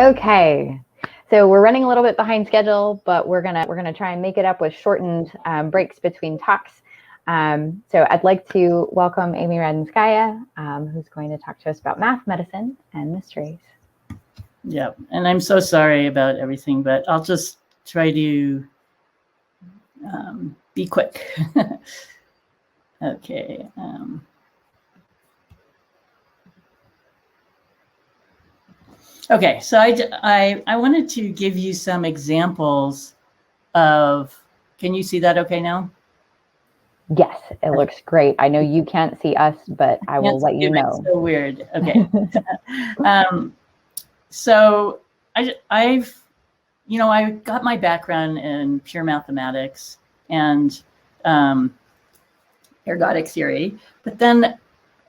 Okay, so we're running a little bit behind schedule, but we're gonna try and make it up with shortened breaks between talks. So I'd like to welcome Amy Radenskaya, who's going to talk to us about math, medicine, and mysteries. Yeah, and I'm so sorry about everything, but I'll just try to be quick. Okay. Okay, so I wanted to give you some examples of, can you see that okay now? Yes, it looks great. I know you can't see us, but I will let you know. It's so weird. Okay. So I got my background in pure mathematics and ergodic theory, but then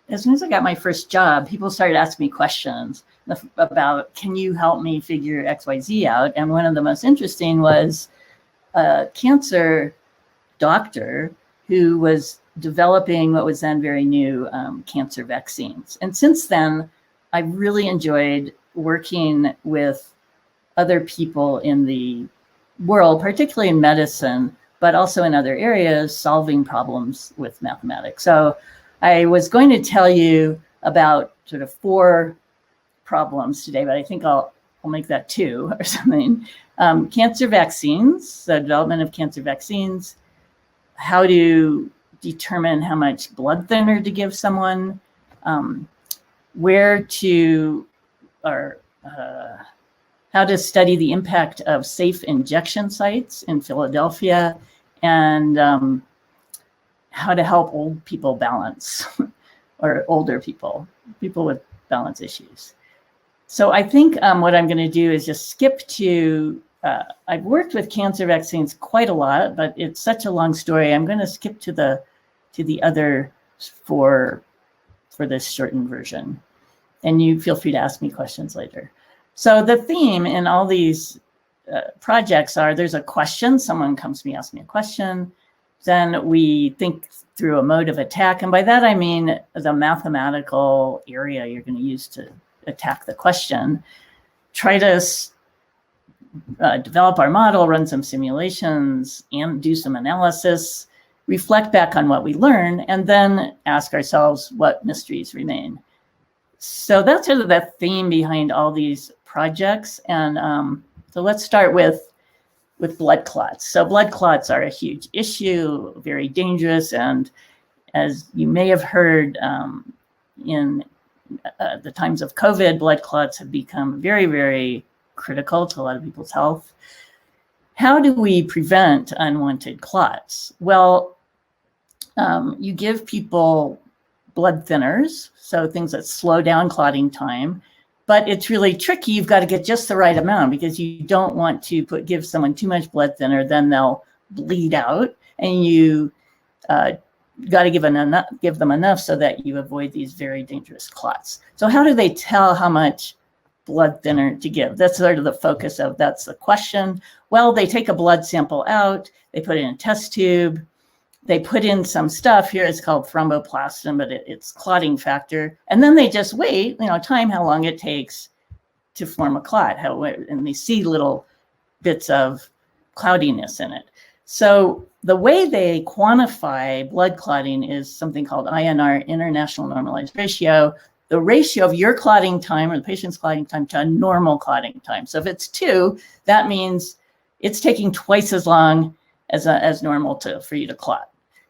as soon as I got my first job, people started asking me questions about, can you help me figure XYZ out? And one of the most interesting was a cancer doctor who was developing what was then very new cancer vaccines. And since then, I really enjoyed working with other people in the world, particularly in medicine, but also in other areas, solving problems with mathematics. So I was going to tell you about sort of 4 problems today, but I think I'll make that 2 or something. Cancer vaccines, the development of cancer vaccines, how to determine how much blood thinner to give someone, where to, or how to study the impact of safe injection sites in Philadelphia, and how to help old people balance, or older people with balance issues. So I think what I'm going to do is just skip to, I've worked with cancer vaccines quite a lot, but it's such a long story. I'm going to skip to the other 4 for this shortened version. And you feel free to ask me questions later. So the theme in all these projects are, there's a question, someone comes to me, asks me a question, then we think through a mode of attack. And by that, I mean the mathematical area you're going to use to attack the question, try to develop our model, run some simulations, and do some analysis, reflect back on what we learn, and then ask ourselves what mysteries remain. So that's sort of the theme behind all these projects. And so let's start with blood clots. So blood clots are a huge issue, very dangerous. And as you may have heard, in the times of COVID, blood clots have become very, very critical to a lot of people's health. How do we prevent unwanted clots? Well, you give people blood thinners, so things that slow down clotting time, but it's really tricky. You've got to get just the right amount, because you don't want to give someone too much blood thinner, then they'll bleed out, and you got to give them enough so that you avoid these very dangerous clots. So how do they tell how much blood thinner to give? That's sort of the focus of, that's the question. Well, they take a blood sample out, they put it in a test tube, they put in some stuff here, it's called thromboplastin, but it's clotting factor. And then they just wait, time how long it takes to form a clot, and they see little bits of cloudiness in it. So the way they quantify blood clotting is something called INR, International Normalized Ratio, the ratio of your clotting time or the patient's clotting time to a normal clotting time. So if it's 2, that means it's taking twice as long as normal for you to clot.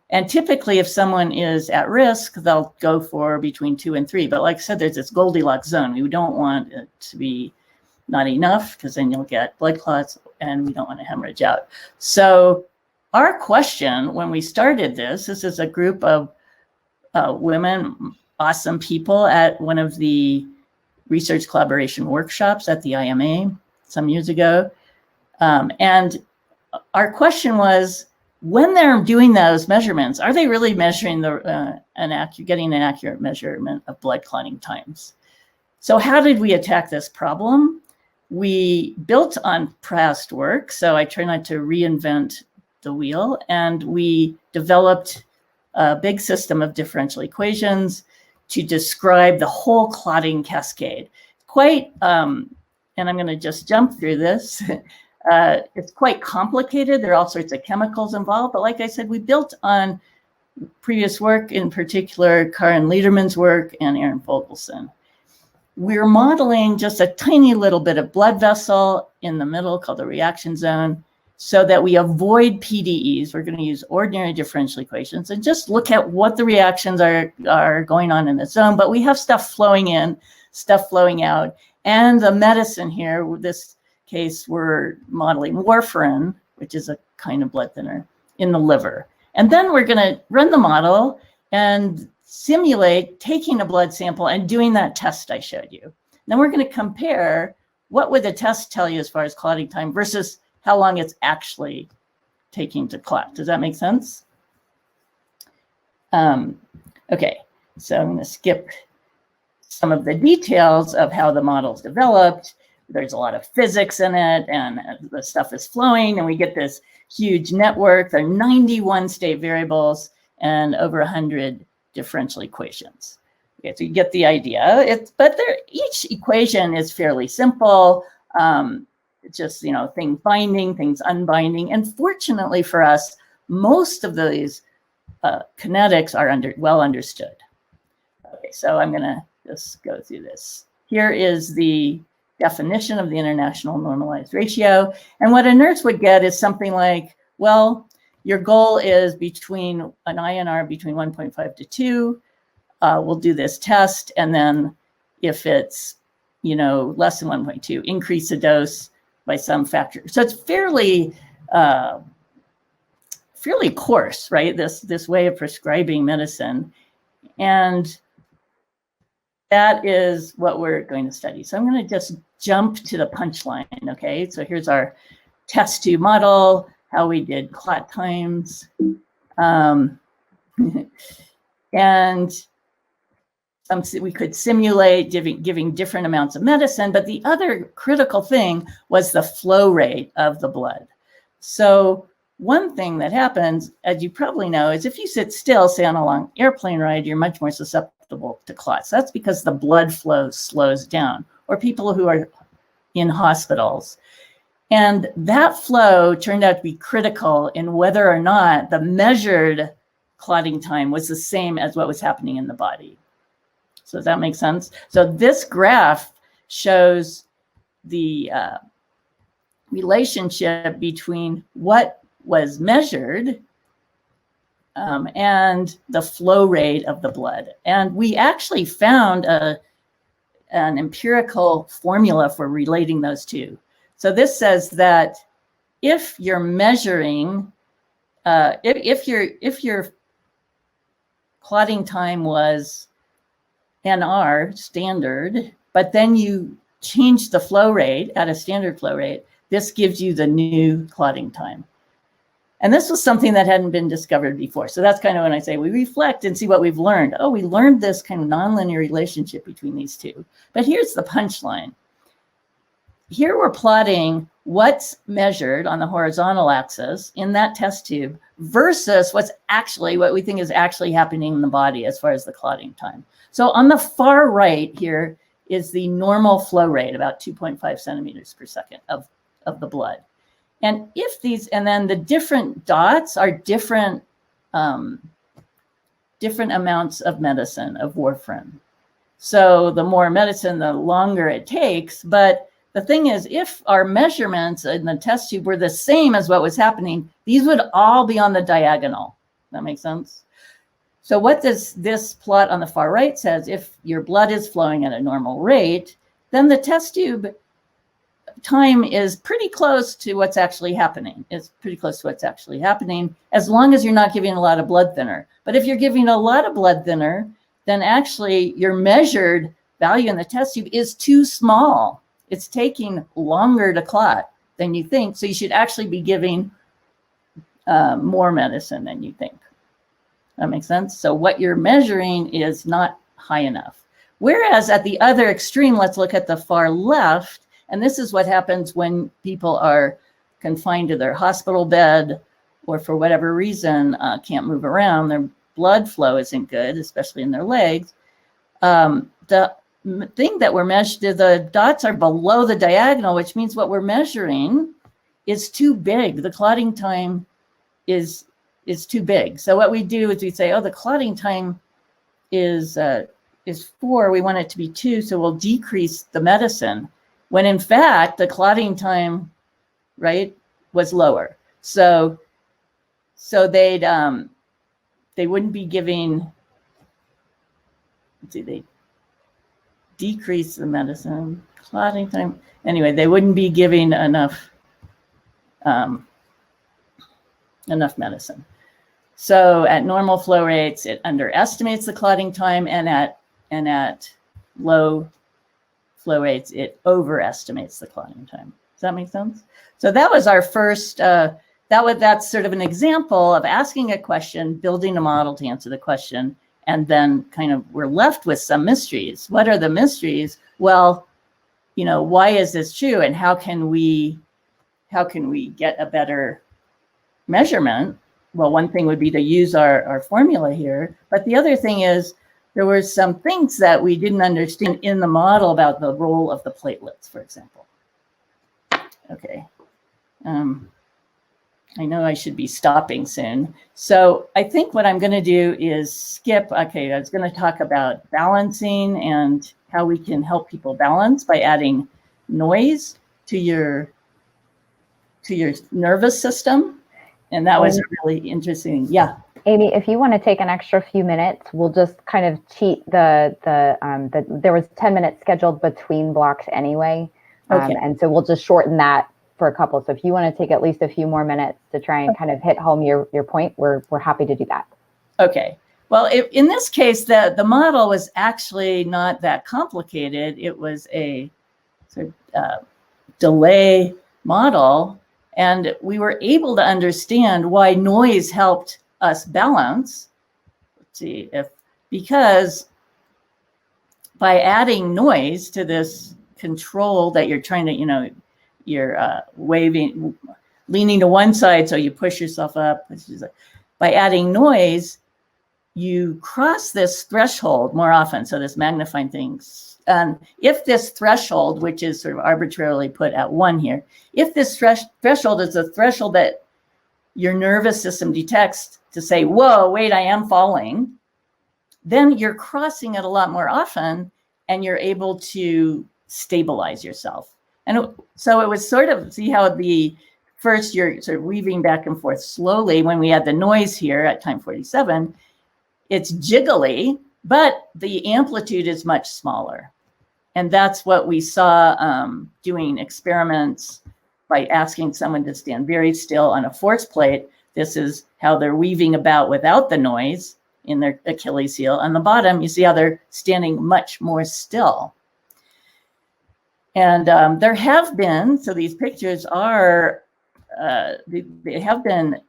And typically, if someone is at risk, they'll go for between 2 and 3. But like I said, there's this Goldilocks zone. We don't want it to be not enough, because then you'll get blood clots, and we don't want to hemorrhage out. So our question when we started this is a group of women, awesome people, at one of the research collaboration workshops at the IMA some years ago. And our question was, when they're doing those measurements, are they really measuring getting an accurate measurement of blood clotting times? So how did we attack this problem? We built on past work, so I try not to reinvent the wheel, and we developed a big system of differential equations to describe the whole clotting cascade. Quite and I'm going to just jump through this. It's quite complicated. There are all sorts of chemicals involved, but like I said, we built on previous work, in particular Karin Lederman's work and Aaron Fogelson. We're modeling just a tiny little bit of blood vessel in the middle called the reaction zone so that we avoid PDEs. We're going to use ordinary differential equations and just look at what the reactions are going on in the zone. But we have stuff flowing in, stuff flowing out. And the medicine here, this case, we're modeling warfarin, which is a kind of blood thinner, in the liver. And then we're going to run the model and simulate taking a blood sample and doing that test I showed you. Then we're going to compare what would the test tell you as far as clotting time versus how long it's actually taking to clot. Does that make sense? Okay, so I'm going to skip some of the details of how the model's developed. There's a lot of physics in it, and the stuff is flowing, and we get this huge network. There are 91 state variables and over 100 differential equations. Okay, so you get the idea. But each equation is fairly simple. It's just, things binding, things unbinding. And fortunately for us, most of these kinetics are well understood. Okay, so I'm going to just go through this. Here is the definition of the international normalized ratio. And what a nurse would get is something like, well, your goal is between an INR between 1.5 to 2. We'll do this test. And then if it's, less than 1.2, increase the dose by some factor. So it's fairly coarse, right? This way of prescribing medicine. And that is what we're going to study. So I'm going to just jump to the punchline, okay? So here's our test tube model, how we did clot times. And we could simulate giving different amounts of medicine, but the other critical thing was the flow rate of the blood. So one thing that happens, as you probably know, is if you sit still, say on a long airplane ride, you're much more susceptible to clots. That's because the blood flow slows down, or people who are in hospitals. And that flow turned out to be critical in whether or not the measured clotting time was the same as what was happening in the body. So does that make sense? So this graph shows the relationship between what was measured and the flow rate of the blood. And we actually found an empirical formula for relating those two. So this says that if you're measuring, if your clotting time was NR standard, but then you change the flow rate at a standard flow rate, this gives you the new clotting time. And this was something that hadn't been discovered before. So that's kind of when I say we reflect and see what we've learned. Oh, we learned this kind of nonlinear relationship between these two. But here's the punchline. Here we're plotting what's measured on the horizontal axis in that test tube versus what we think is actually happening in the body as far as the clotting time. So on the far right here is the normal flow rate, about 2.5 centimeters per second of the blood. And and then the different dots are different amounts of medicine, of warfarin. So the more medicine, the longer it takes. But the thing is, if our measurements in the test tube were the same as what was happening, these would all be on the diagonal. That makes sense? So what does this plot on the far right says, if your blood is flowing at a normal rate, then the test tube time is pretty close to what's actually happening. It's pretty close to what's actually happening, as long as you're not giving a lot of blood thinner. But if you're giving a lot of blood thinner, then actually your measured value in the test tube is too small. It's taking longer to clot than you think. So you should actually be giving more medicine than you think. That makes sense? So what you're measuring is not high enough. Whereas at the other extreme, let's look at the far left. And this is what happens when people are confined to their hospital bed or for whatever reason can't move around. Their blood flow isn't good, especially in their legs. The thing that we're measuring, the dots are below the diagonal, which means what we're measuring is too big. The clotting time is too big. So what we do is we say, oh, the clotting time is 4. We want it to be 2, so we'll decrease the medicine. When in fact, the clotting time, right, was lower. So they wouldn't be giving, let's see, they decrease the medicine, clotting time. Anyway, they wouldn't be giving enough medicine. So at normal flow rates, it underestimates the clotting time, and at low flow rates, it overestimates the clotting time. Does that make sense? So that was our first, that's sort of an example of asking a question, building a model to answer the question, and then kind of we're left with some mysteries. What are the mysteries? Well, you know, why is this true, and how can we get a better measurement? Well, one thing would be to use our formula here, but the other thing is there were some things that we didn't understand in the model about the role of the platelets, for example. Okay. I know I should be stopping soon. So I think what I'm going to do is skip. Okay, I was going to talk about balancing and how we can help people balance by adding noise to your nervous system. And that was really interesting. Yeah. Amy, if you want to take an extra few minutes, we'll just kind of cheat there was 10 minutes scheduled between blocks anyway. Okay. And so we'll just shorten that for a couple. So if you want to take at least a few more minutes to try and kind of hit home your point, we're happy to do that. Okay. Well, in this case, the model was actually not that complicated. It was a sort of delay model, and we were able to understand why noise helped us balance. Let's see, because by adding noise to this control that you're trying to, you know, you're waving, leaning to one side, so you push yourself up. By adding noise, you cross this threshold more often. So this magnifying things. If this threshold, which is sort of arbitrarily put at 1 here, if this threshold is a threshold that your nervous system detects to say, whoa, wait, I am falling, then you're crossing it a lot more often, and you're able to stabilize yourself. And so it was sort of, see how first you're sort of weaving back and forth slowly. When we had the noise here at time 47, it's jiggly, but the amplitude is much smaller. And that's what we saw doing experiments by asking someone to stand very still on a force plate. This is how they're weaving about without the noise in their Achilles heel. On the bottom, you see how they're standing much more still. And there have been, so these pictures are, they have been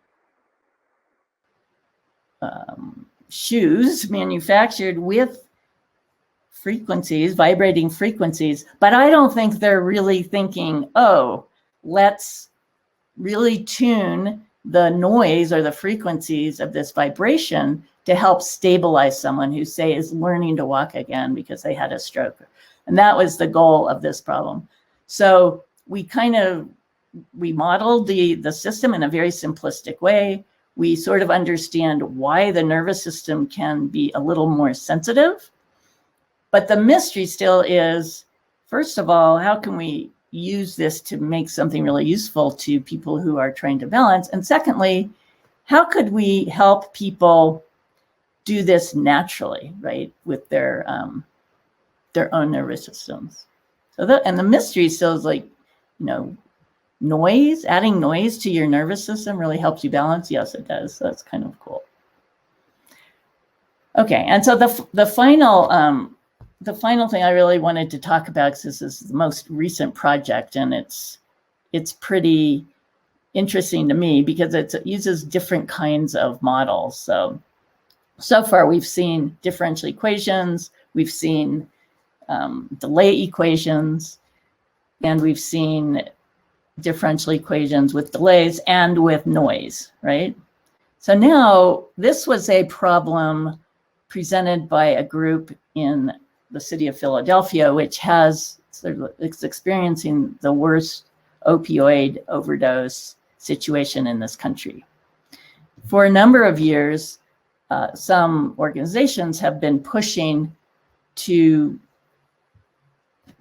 shoes manufactured with frequencies, vibrating frequencies, but I don't think they're really thinking, oh, let's really tune the noise or the frequencies of this vibration to help stabilize someone who, say, is learning to walk again because they had a stroke. And that was the goal of this problem. So we modeled the system in a very simplistic way. We sort of understand why the nervous system can be a little more sensitive. But the mystery still is, first of all, how can we use this to make something really useful to people who are trying to balance? And secondly, how could we help people do this naturally, right, with their own nervous systems? So and the mystery still is like, you know, noise, adding noise to your nervous system really helps you balance. Yes, it does. So that's kind of cool. Okay, and so the final thing I really wanted to talk about, because this is the most recent project, and it's pretty interesting to me because it uses different kinds of models. So far we've seen differential equations, we've seen delay equations, and we've seen differential equations with delays and with noise, right? So now this was a problem presented by a group in the city of Philadelphia, which it's experiencing the worst opioid overdose situation in this country. For a number of years, some organizations have been pushing to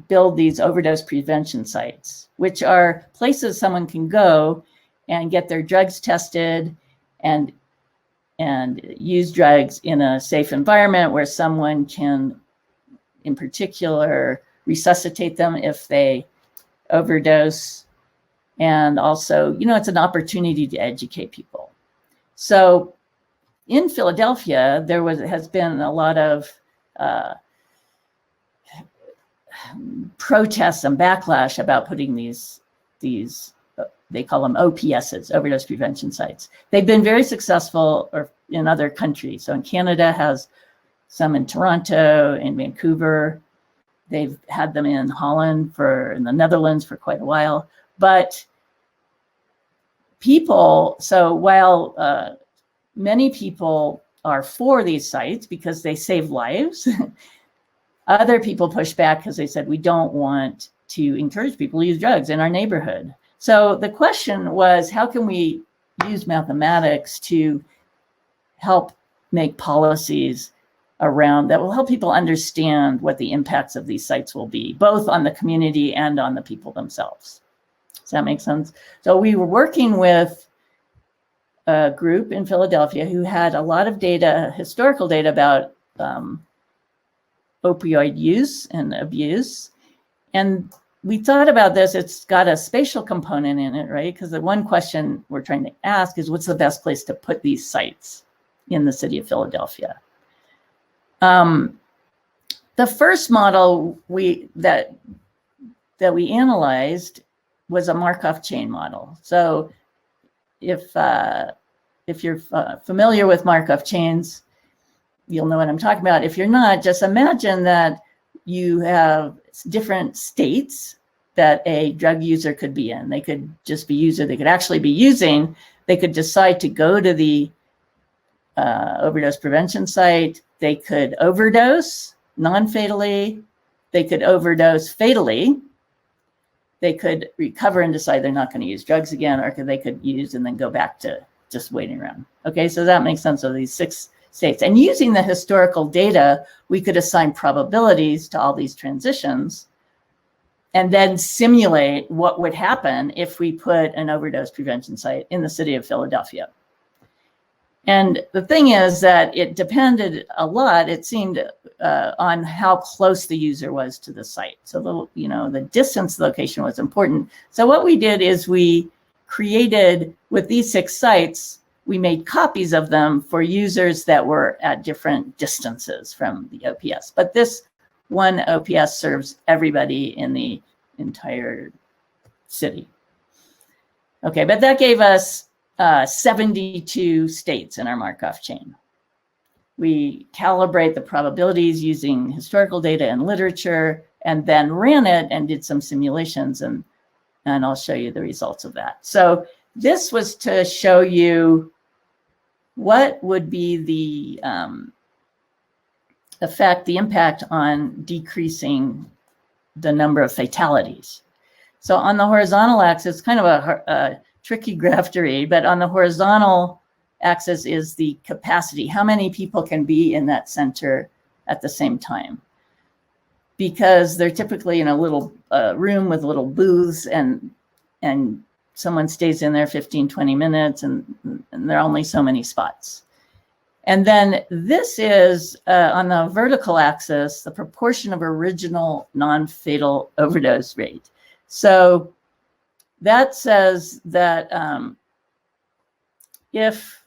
build these overdose prevention sites, which are places someone can go and get their drugs tested and use drugs in a safe environment where someone can, in particular, resuscitate them if they overdose. And also, it's an opportunity to educate people. So in Philadelphia, has been a lot of protests and backlash about putting these they call them OPSs, overdose prevention sites. They've been very successful in other countries. So in Canada has some in Toronto, in Vancouver. They've had them in Holland, in the Netherlands for quite a while. But while many people are for these sites because they save lives, other people push back because they said, we don't want to encourage people to use drugs in our neighborhood. So the question was, how can we use mathematics to help make policies around that will help people understand what the impacts of these sites will be, both on the community and on the people themselves? Does that make sense? So we were working with a group in Philadelphia who had a lot of data, historical data about opioid use and abuse. And we thought about this, it's got a spatial component in it, right? Because the one question we're trying to ask is, what's the best place to put these sites in the city of Philadelphia? The first model that we analyzed was a Markov chain model. So if you're familiar with Markov chains, you'll know what I'm talking about. If you're not, just imagine that you have different states that a drug user could be in. They could just be user, they could actually be using, they could decide to go to the overdose prevention site, they could overdose non-fatally, they could overdose fatally, they could recover and decide they're not going to use drugs again, or they could use and then go back to just waiting around. Okay, so that makes sense of these 6 states. And using the historical data, we could assign probabilities to all these transitions and then simulate what would happen if we put an overdose prevention site in the city of Philadelphia. And the thing is that it depended a lot, it seemed, on how close the user was to the site. So the distance location was important. So what we did is we created, with these 6 sites, we made copies of them for users that were at different distances from the OPS. But this one OPS serves everybody in the entire city. Okay, but that gave us 72 states in our Markov chain. We calibrate the probabilities using historical data and literature, and then ran it and did some simulations, and I'll show you the results of that. So this was to show you what would be the effect, the impact on decreasing the number of fatalities. So on the horizontal axis, kind of a tricky graph to read, but on the horizontal axis is the capacity. How many people can be in that center at the same time? Because they're typically in a little room with little booths, and someone stays in there 15, 20 minutes, and there are only so many spots. And then this is, on the vertical axis, the proportion of original non-fatal overdose rate. So that says that if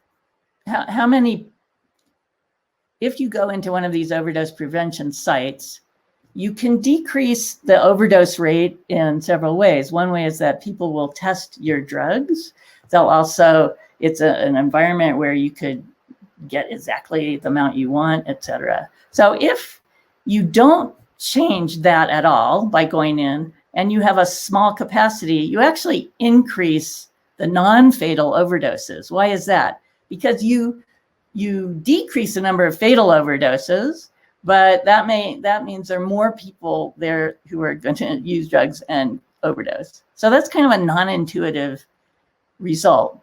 you go into one of these overdose prevention sites, you can decrease the overdose rate in several ways. One way is that people will test your drugs. They'll also, it's an environment where you could get exactly the amount you want, et cetera. So if you don't change that at all by going in and you have a small capacity, you actually increase the non-fatal overdoses. Why is that? Because you decrease the number of fatal overdoses, but that means there are more people there who are going to use drugs and overdose. So that's kind of a non-intuitive result.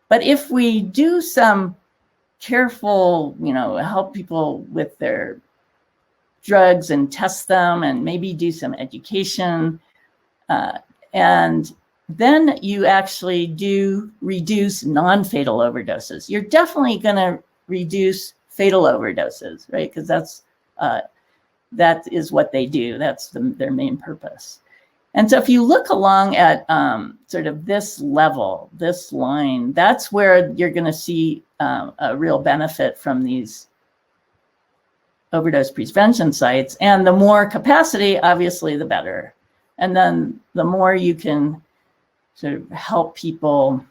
But if we do some careful, help people with their drugs and test them and maybe do some education, and then you actually do reduce non-fatal overdoses. You're definitely going to reduce fatal overdoses, right? Because that is what they do. That's their main purpose. And so if you look along at sort of this level, this line, that's where you're going to see a real benefit from these overdose prevention sites. And the more capacity, obviously, the better. And then the more you can sort of help people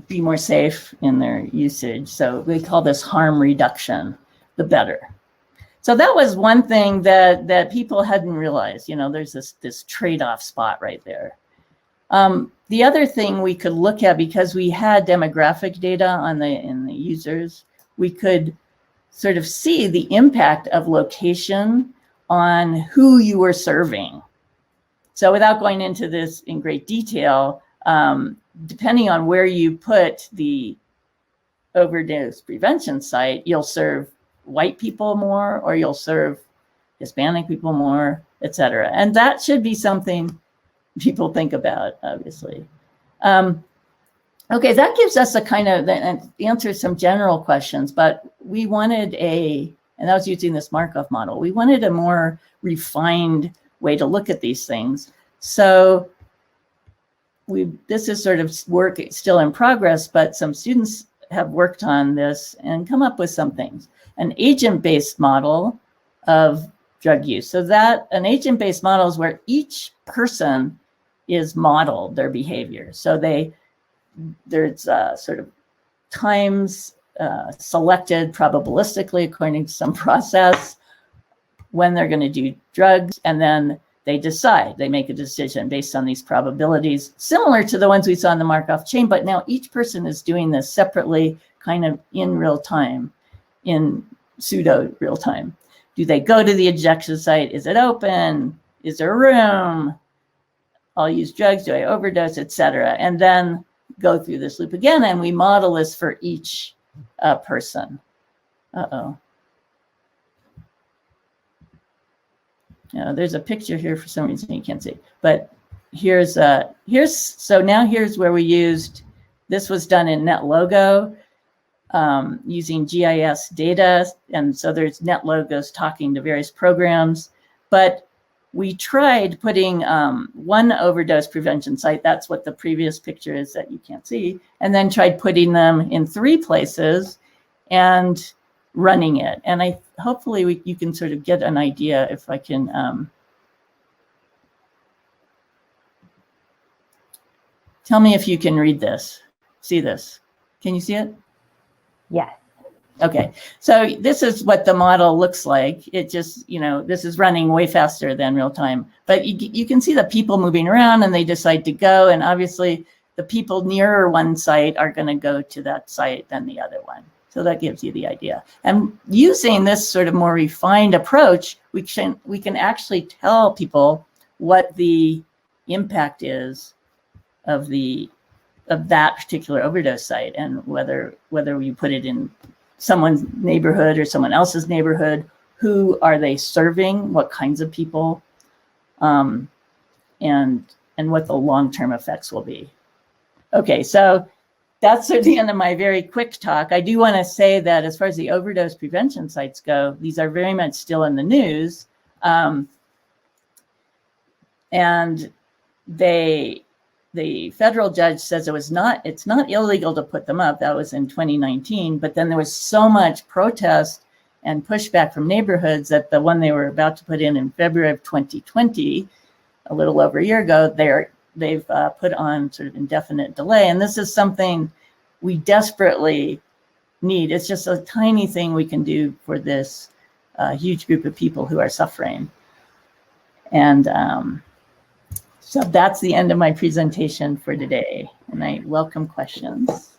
be more safe in their usage. So we call this harm reduction, the better. So that was one thing that people hadn't realized. There's this trade-off spot right there. The other thing we could look at, because we had demographic data in the users, we could sort of see the impact of location on who you were serving. So without going into this in great detail, depending on where you put the overdose prevention site, you'll serve white people more, or you'll serve Hispanic people more, et cetera. And that should be something people think about, obviously. Okay, that gives us a kind of, answers some general questions, but we wanted and I was using this Markov model, we wanted a more refined way to look at these things. So this is sort of work still in progress, but some students have worked on this and come up with some things. An agent-based model of drug use. So that an agent-based model is where each person is modeled their behavior. So there's sort of times selected probabilistically according to some process when they're going to do drugs, and then they make a decision based on these probabilities, similar to the ones we saw in the Markov chain, but now each person is doing this separately, kind of in real time, in pseudo real time. Do they go to the injection site? Is it open? Is there room? I'll use drugs, do I overdose, et cetera. And then go through this loop again, and we model this for each person. Uh-oh. There's a picture here for some reason you can't see, but here's where we used, this was done in NetLogo using GIS data. And so there's NetLogos talking to various programs, but we tried putting one overdose prevention site, that's what the previous picture is that you can't see, and then tried putting them in 3 places and running it. And hopefully you can sort of get an idea if I can tell me if you can read this, see this. Can you see it? Yes. Okay, so this is what the model looks like. It just, this is running way faster than real time, but you can see the people moving around and they decide to go. And obviously the people nearer one site are going to go to that site than the other one. So that gives you the idea. And using this sort of more refined approach, we can actually tell people what the impact is of that particular overdose site, and whether you put it in someone's neighborhood or someone else's neighborhood, who are they serving, what kinds of people, and what the long-term effects will be. Okay, so that's the end of my very quick talk. I do want to say that as far as the overdose prevention sites go, these are very much still in the news. And the federal judge says it's not illegal to put them up. That was in 2019. But then there was so much protest and pushback from neighborhoods that the one they were about to put in February of 2020, a little over a year ago, they've put on sort of indefinite delay. And this is something we desperately need. It's just a tiny thing we can do for this huge group of people who are suffering. And so that's the end of my presentation for today. And I welcome questions.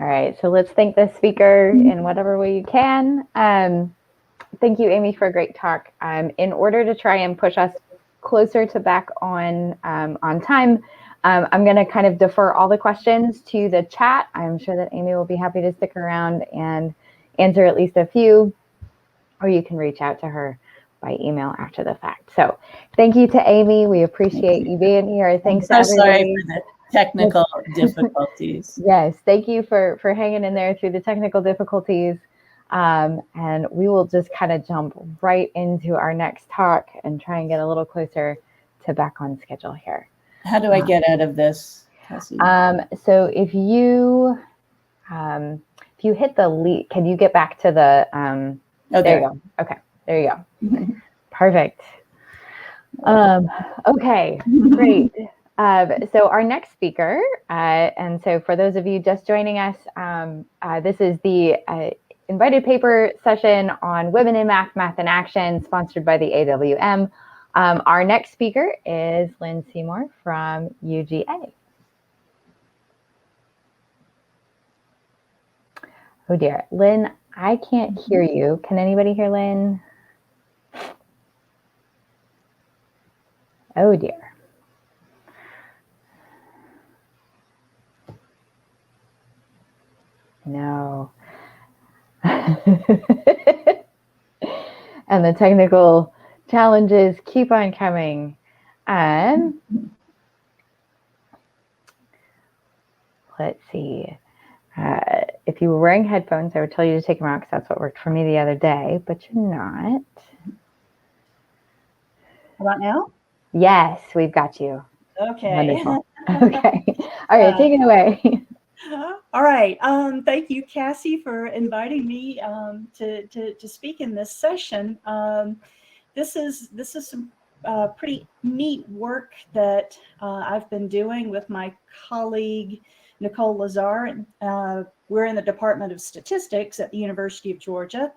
All right, so let's thank the speaker in whatever way you can. Thank you, Amy, for a great talk. In order to try and push us closer to back on time, I'm going to kind of defer all the questions to the chat. I'm sure that Amy will be happy to stick around and answer at least a few, or you can reach out to her by email after the fact. So thank you to Amy. We appreciate you being here. Thanks to everybody. Sorry for the technical difficulties. Yes, thank you for hanging in there through the technical difficulties. And we will just kind of jump right into our next talk and try and get a little closer to back on schedule here. How do I get out of this, Cassie? So if you hit the lead, can you get back to the, there you go. Okay, there you go. Perfect. Okay, great. So our next speaker, and so for those of you just joining us, this is the invited paper session on Women in Math, Math in Action, sponsored by the AWM. Our next speaker is Lynn Seymour from UGA. Oh dear, Lynn, I can't hear you. Can anybody hear Lynn? Oh dear. No. And the technical challenges keep on coming. Let's see. If you were wearing headphones, I would tell you to take them out because that's what worked for me the other day, but you're not. How about now? Yes, we've got you. Okay. Wonderful. Okay. All right, take it away. All right. Thank you, Cassie, for inviting me to speak in this session. This is some pretty neat work that I've been doing with my colleague Nicole Lazar. We're in the Department of Statistics at the University of Georgia.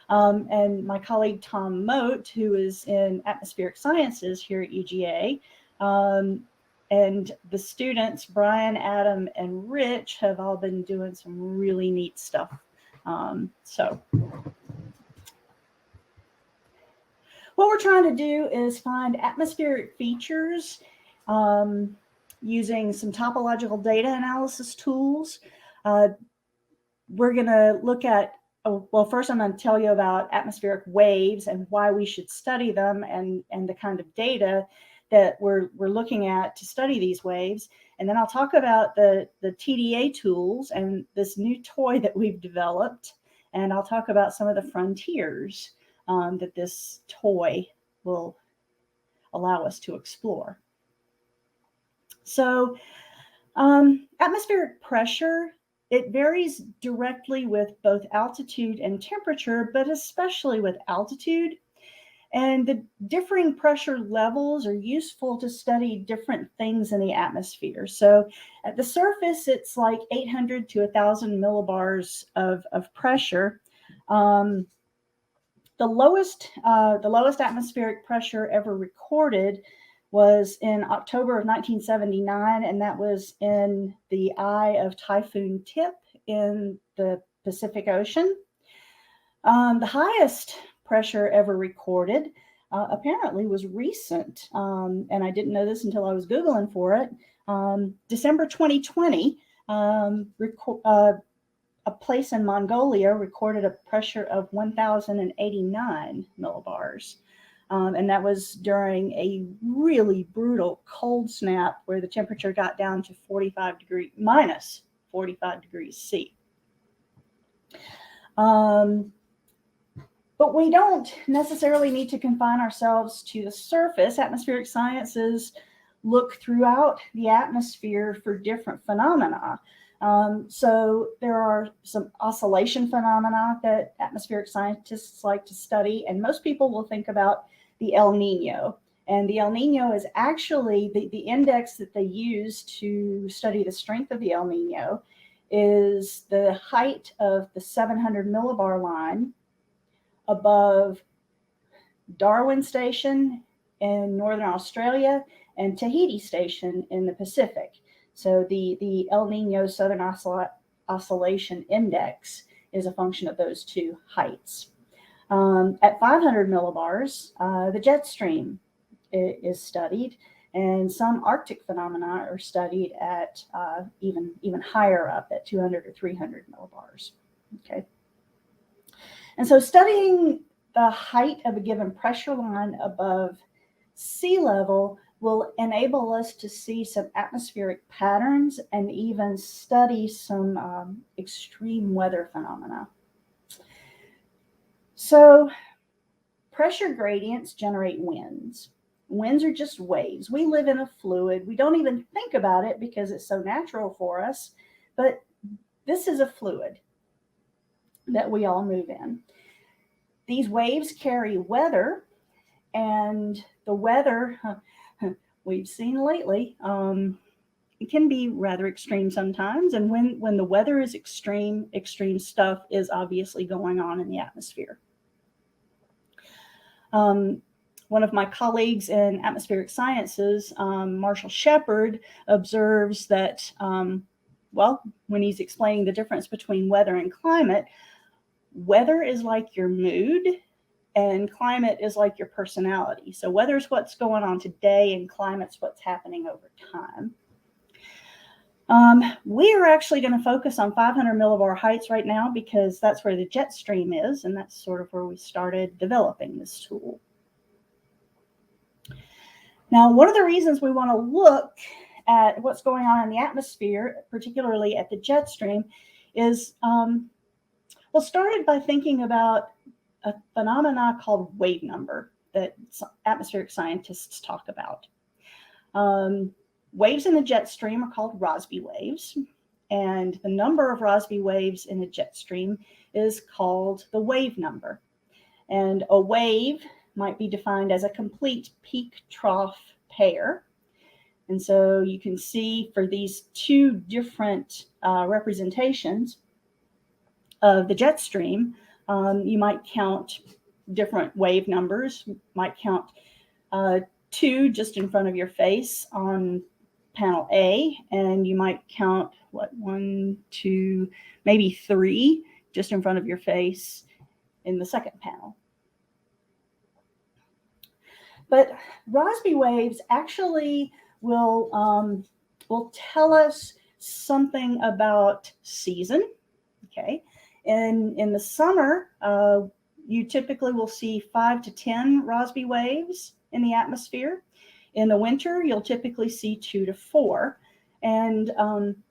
And my colleague Tom Moat, who is in atmospheric sciences here at UGA. And the students, Brian, Adam, and Rich, have all been doing some really neat stuff. So what we're trying to do is find atmospheric features using some topological data analysis tools. We're going to look at, well, first I'm going to tell you about atmospheric waves and why we should study them and the kind of data that we're looking at to study these waves. And then I'll talk about the TDA tools and this new toy that we've developed. And I'll talk about some of the frontiers that this toy will allow us to explore. So atmospheric pressure, it varies directly with both altitude and temperature, but especially with altitude. And the differing pressure levels are useful to study different things in the atmosphere. So at the surface, it's like 800 to 1,000 millibars of pressure. The lowest atmospheric pressure ever recorded was in October of 1979, and that was in the eye of Typhoon Tip in the Pacific Ocean. The highest pressure ever recorded apparently was recent, and I didn't know this until I was Googling for it. December 2020, a place in Mongolia recorded a pressure of 1,089 millibars. And that was during a really brutal cold snap where the temperature got down to minus 45 degrees C. But we don't necessarily need to confine ourselves to the surface. Atmospheric sciences look throughout the atmosphere for different phenomena. So there are some oscillation phenomena that atmospheric scientists like to study, and most people will think about the El Nino. And the El Nino is actually the index that they use to study the strength of the El Nino is the height of the 700 millibar line above Darwin Station in Northern Australia and Tahiti Station in the Pacific. So the El Nino Southern oscillation index is a function of those two heights. At 500 millibars, the jet stream is studied, and some Arctic phenomena are studied at even higher up at 200 or 300 millibars. Okay. And so studying the height of a given pressure line above sea level will enable us to see some atmospheric patterns and even study some extreme weather phenomena. So pressure gradients generate winds. Winds are just waves. We live in a fluid. We don't even think about it because it's so natural for us, but this is a fluid that we all move in. These waves carry weather, and the weather we've seen lately, it can be rather extreme sometimes. And when the weather is extreme stuff is obviously going on in the atmosphere. One of my colleagues in atmospheric sciences, Marshall Shepard, observes that, when he's explaining the difference between weather and climate, weather is like your mood and climate is like your personality. So weather is what's going on today and climate's what's happening over time. We are actually going to focus on 500 millibar heights right now because that's where the jet stream is, and that's sort of where we started developing this tool. Now, one of the reasons we want to look at what's going on in the atmosphere, particularly at the jet stream, is started by thinking about a phenomena called wave number that atmospheric scientists talk about. Waves in the jet stream are called Rossby waves, and the number of Rossby waves in a jet stream is called the wave number. And a wave might be defined as a complete peak-trough pair. And so you can see for these two different representations of the jet stream, you might count different wave numbers, might count 2 just in front of your face on panel A, and you might count 1, 2, maybe 3 just in front of your face in the second panel. But Rossby waves actually will tell us something about season. Okay, in the summer, you typically will see 5 to 10 Rossby waves in the atmosphere. In the winter, you'll typically see 2 to 4, and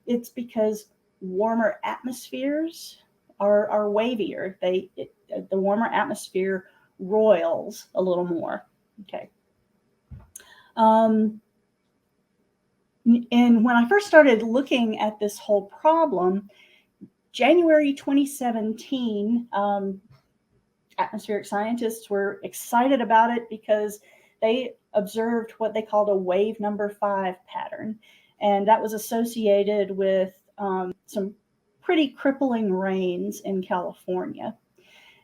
it's because warmer atmospheres are wavier. The warmer atmosphere roils a little more. Okay. And when I first started looking at this whole problem, January 2017, atmospheric scientists were excited about it because they observed what they called a wave number 5 pattern. And that was associated with some pretty crippling rains in California.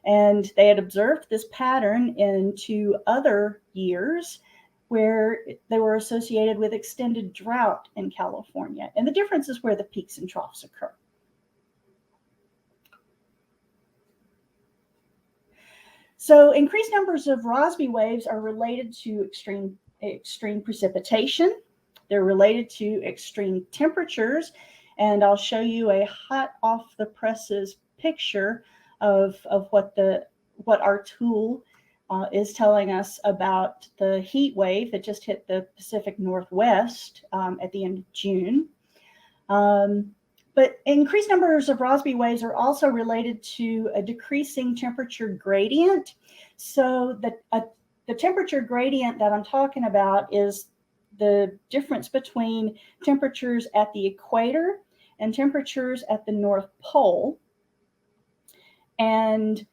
And they had observed this pattern in 2 other years where they were associated with extended drought in California. And the difference is where the peaks and troughs occur. So increased numbers of Rossby waves are related to extreme precipitation. They're related to extreme temperatures. And I'll show you a hot off the presses picture of what our tool is telling us about the heat wave that just hit the Pacific Northwest at the end of June. But increased numbers of Rossby waves are also related to a decreasing temperature gradient. So the temperature gradient that I'm talking about is the difference between temperatures at the equator and temperatures at the North Pole. And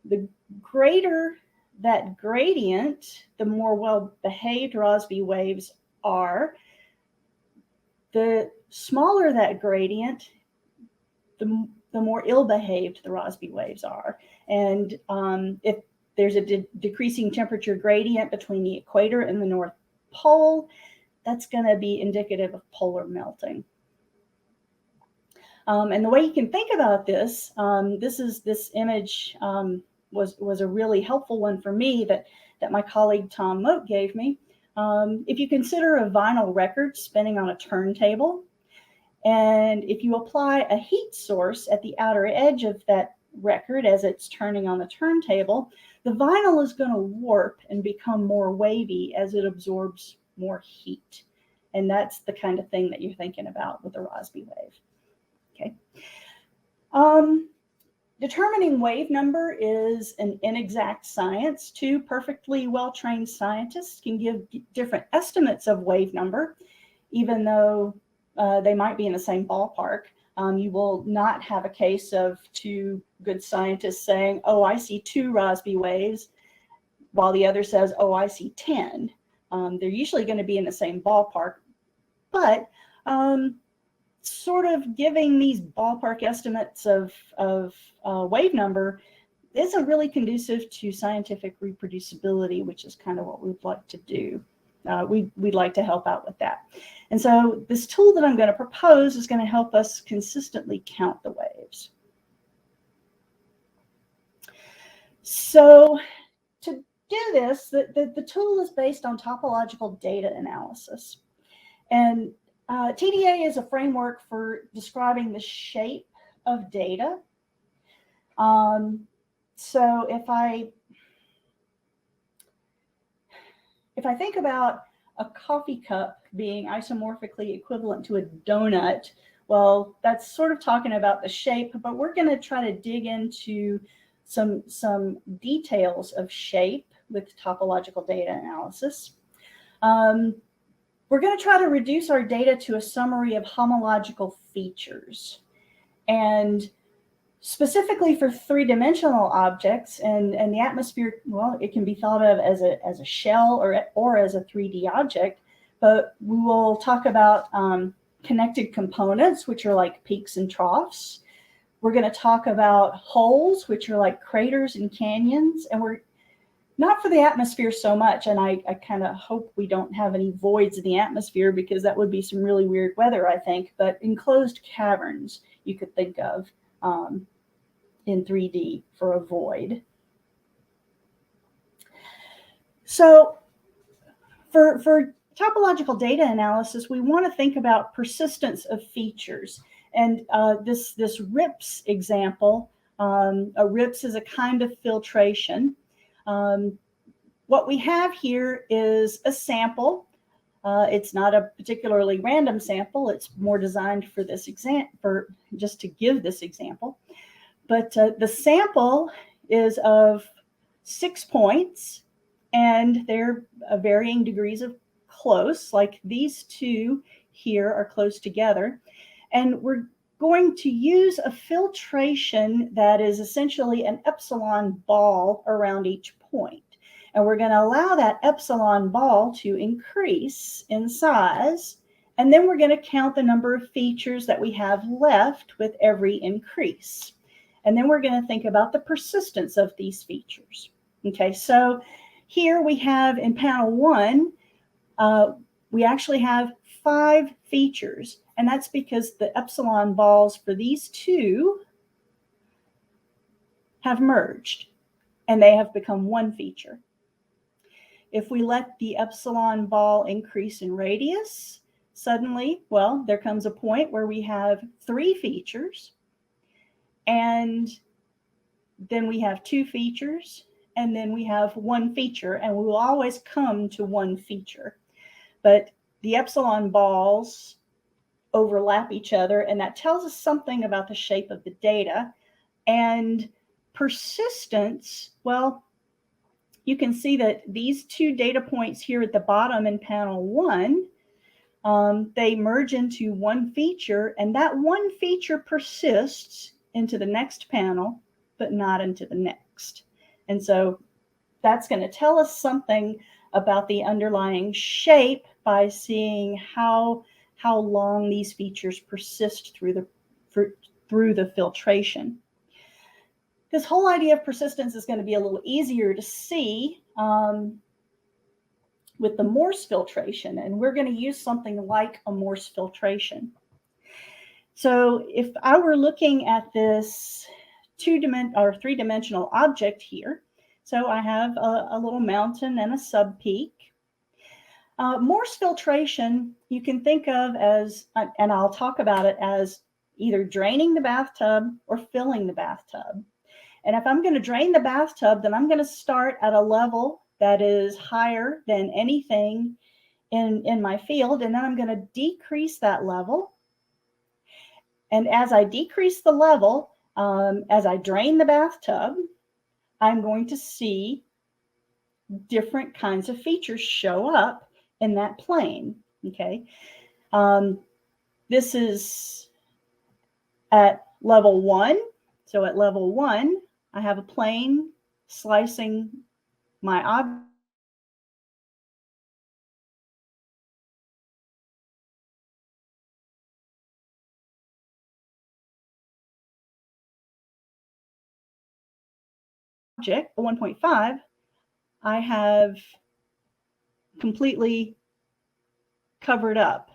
the greater that gradient, the more well-behaved Rossby waves are. The smaller that gradient, the more ill-behaved the Rossby waves are. And if there's a decreasing temperature gradient between the equator and the North Pole, that's going to be indicative of polar melting. And the way you can think about this, this image was a really helpful one for me that my colleague Tom Moat gave me. If you consider a vinyl record spinning on a turntable, and if you apply a heat source at the outer edge of that record as it's turning on the turntable, the vinyl is going to warp and become more wavy as it absorbs more heat. And that's the kind of thing that you're thinking about with the Rossby wave. Okay. Determining wave number is an inexact science. Two perfectly well-trained scientists can give different estimates of wave number, even though they might be in the same ballpark. You will not have a case of two good scientists saying, oh, I see 2 Rossby waves, while the other says, oh, I see 10. They're usually going to be in the same ballpark, but sort of giving these ballpark estimates of wave number isn't really conducive to scientific reproducibility, which is kind of what we'd like to do. We'd like to help out with that. And so this tool that I'm going to propose is going to help us consistently count the waves. So to do this, the tool is based on topological data analysis. And TDA is a framework for describing the shape of data. So if I think about a coffee cup being isomorphically equivalent to a donut, well, that's sort of talking about the shape, but we're going to try to dig into some details of shape with topological data analysis. We're going to try to reduce our data to a summary of homological features. And specifically for 3-dimensional objects and the atmosphere, well, it can be thought of as a shell or as a 3D object, but we will talk about connected components, which are like peaks and troughs. We're going to talk about holes, which are like craters and canyons, and we're not for the atmosphere so much, and I kind of hope we don't have any voids in the atmosphere because that would be some really weird weather, I think, but enclosed caverns you could think of in 3D for a void. So for topological data analysis, we want to think about persistence of features. And this RIPS example, a RIPS is a kind of filtration. What we have here is a sample. It's not a particularly random sample. It's more designed for this just to give this example. But the sample is of 6 points, and they're varying degrees of close, like these two here are close together. And we're going to use a filtration that is essentially an epsilon ball around each point. And we're going to allow that epsilon ball to increase in size. And then we're going to count the number of features that we have left with every increase. And then we're going to think about the persistence of these features. Okay, so here we have in panel 1, we actually have 5 features. And that's because the epsilon balls for these two have merged and they have become one feature. If we let the epsilon ball increase in radius, suddenly, well, there comes a point where we have 3 features, and then we have 2 features, and then we have 1 feature, and we will always come to 1 feature. But the epsilon balls overlap each other, and that tells us something about the shape of the data. And persistence, well, you can see that these 2 data points here at the bottom in panel 1, they merge into 1 feature, and that 1 feature persists into the next panel, but not into the next. And so that's going to tell us something about the underlying shape by seeing how long these features persist through the filtration. This whole idea of persistence is going to be a little easier to see with the Morse filtration, and we're going to use something like a Morse filtration. So if I were looking at this three-dimensional object here, so I have a little mountain and a sub-peak. Morse filtration you can think of as, and I'll talk about it as either draining the bathtub or filling the bathtub. And if I'm going to drain the bathtub, then I'm going to start at a level that is higher than anything in my field, and then I'm going to decrease that level. And as I decrease the level, as I drain the bathtub, I'm going to see different kinds of features show up in that plane. Okay. This is at level 1. So at level 1, I have a plane slicing my object, 1.5, I have completely covered up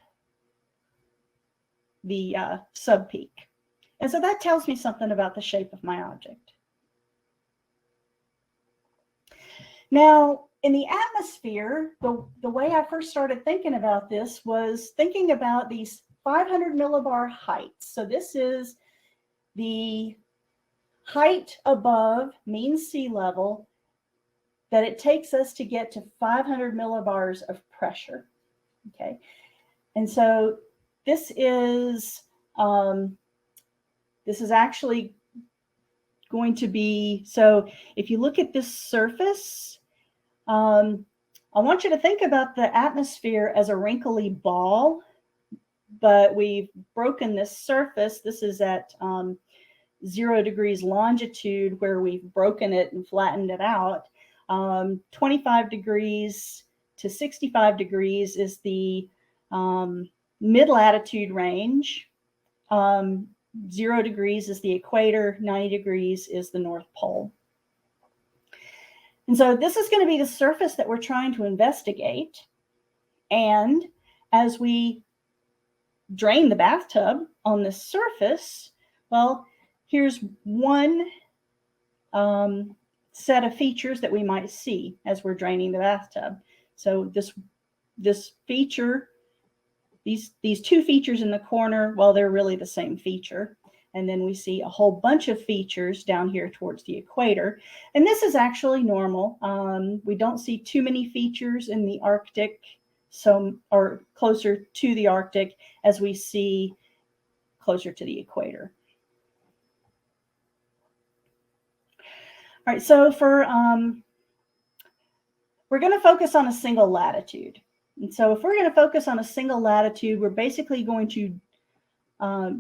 the sub-peak. And so that tells me something about the shape of my object. Now, in the atmosphere, the way I first started thinking about this was thinking about these 500 millibar heights. So this is the height above mean sea level that it takes us to get to 500 millibars of pressure. Okay, and so this is actually going to be, so if you look at this surface, I want you to think about the atmosphere as a wrinkly ball, but we've broken this surface. This is at 0 degrees longitude where we've broken it and flattened it out. 25 degrees to 65 degrees is the mid-latitude range. 0 degrees is the equator, 90 degrees is the North Pole. And so this is going to be the surface that we're trying to investigate. And as we drain the bathtub on this surface, well, here's one set of features that we might see as we're draining the bathtub. So this feature, these two features in the corner, well, they're really the same feature. And then we see a whole bunch of features down here towards the equator. And this is actually normal. We don't see too many features in the Arctic, or closer to the Arctic, as we see closer to the equator. All right, so we're going to focus on a single latitude. And so if we're going to focus on a single latitude, we're basically going to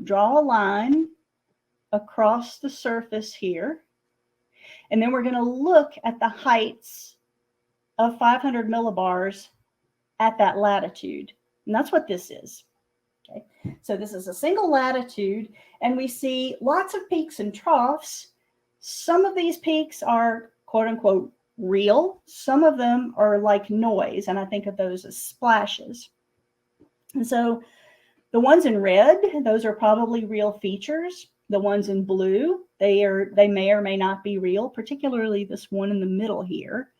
draw a line across the surface here. And then we're going to look at the heights of 500 millibars at that latitude. And that's what this is. Okay, so this is a single latitude, and we see lots of peaks and troughs. Some of these peaks are quote unquote real. Some of them are like noise, and I think of those as splashes. And so the ones in red, those are probably real features. The ones in blue, they may or may not be real, particularly this one in the middle here.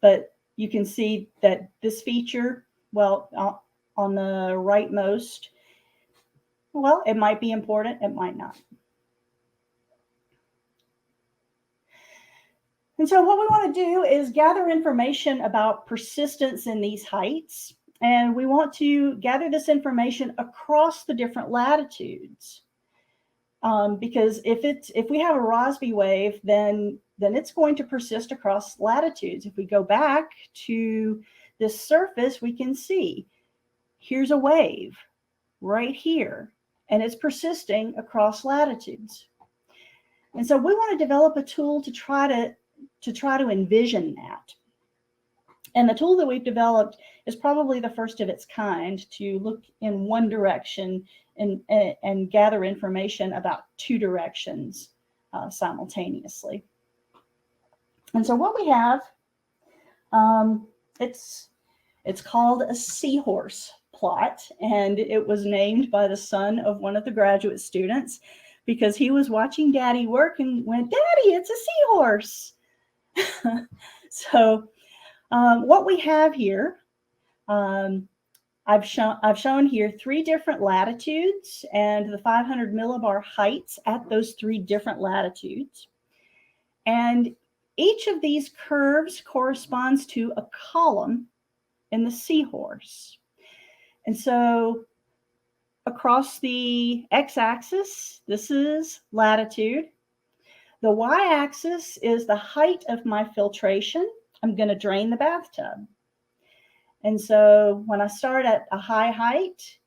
But you can see that this feature, well, on the rightmost, well, it might be important, it might not. And so what we want to do is gather information about persistence in these heights. And we want to gather this information across the different latitudes. Because if we have a Rossby wave, then it's going to persist across latitudes. If we go back to this surface, we can see here's a wave right here, and it's persisting across latitudes. And so we want to develop a tool to try to envision that. And the tool that we've developed is probably the first of its kind to look in one direction and gather information about two directions simultaneously. And so what we have, it's called a seahorse plot, and it was named by the son of one of the graduate students because he was watching Daddy work and went, "Daddy, it's a seahorse." So what we have here, I've shown here 3 different latitudes and the 500 millibar heights at those 3 different latitudes. And each of these curves corresponds to a column in the seahorse. And so across the x-axis, this is latitude. The y-axis is the height of my filtration. I'm going to drain the bathtub. And so when I start at a high height,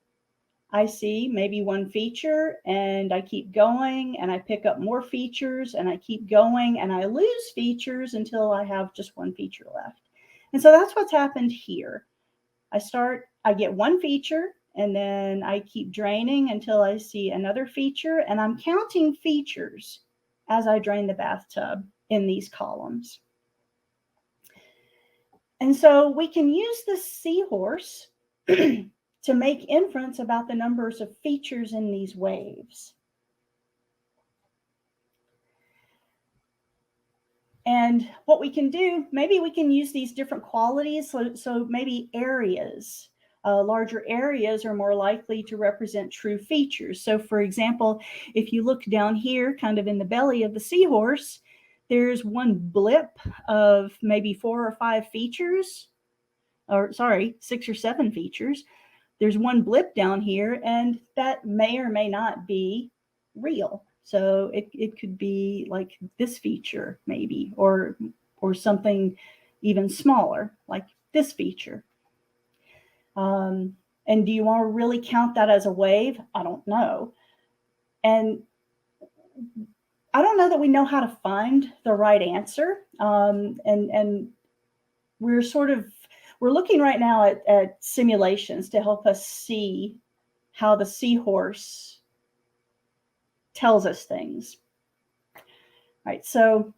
I see maybe 1 feature, and I keep going and I pick up more features and I keep going and I lose features until I have just 1 feature left. And so that's what's happened here. I get 1 feature and then I keep draining until I see another feature, and I'm counting features as I drain the bathtub in these columns. And so we can use the seahorse to make inference about the numbers of features in these waves. And what we can do, maybe we can use these different qualities. So maybe areas, larger areas are more likely to represent true features. So for example, if you look down here, kind of in the belly of the seahorse, there's 1 blip of maybe 4 or 5 features, or sorry, 6 or 7 features. There's 1 blip down here, and that may or may not be real. So it could be like this feature maybe, or something even smaller like this feature. And do you want to really count that as a wave? I don't know. And I don't know that we know how to find the right answer. And we're looking right now at simulations to help us see how the seahorse tells us things. All right, so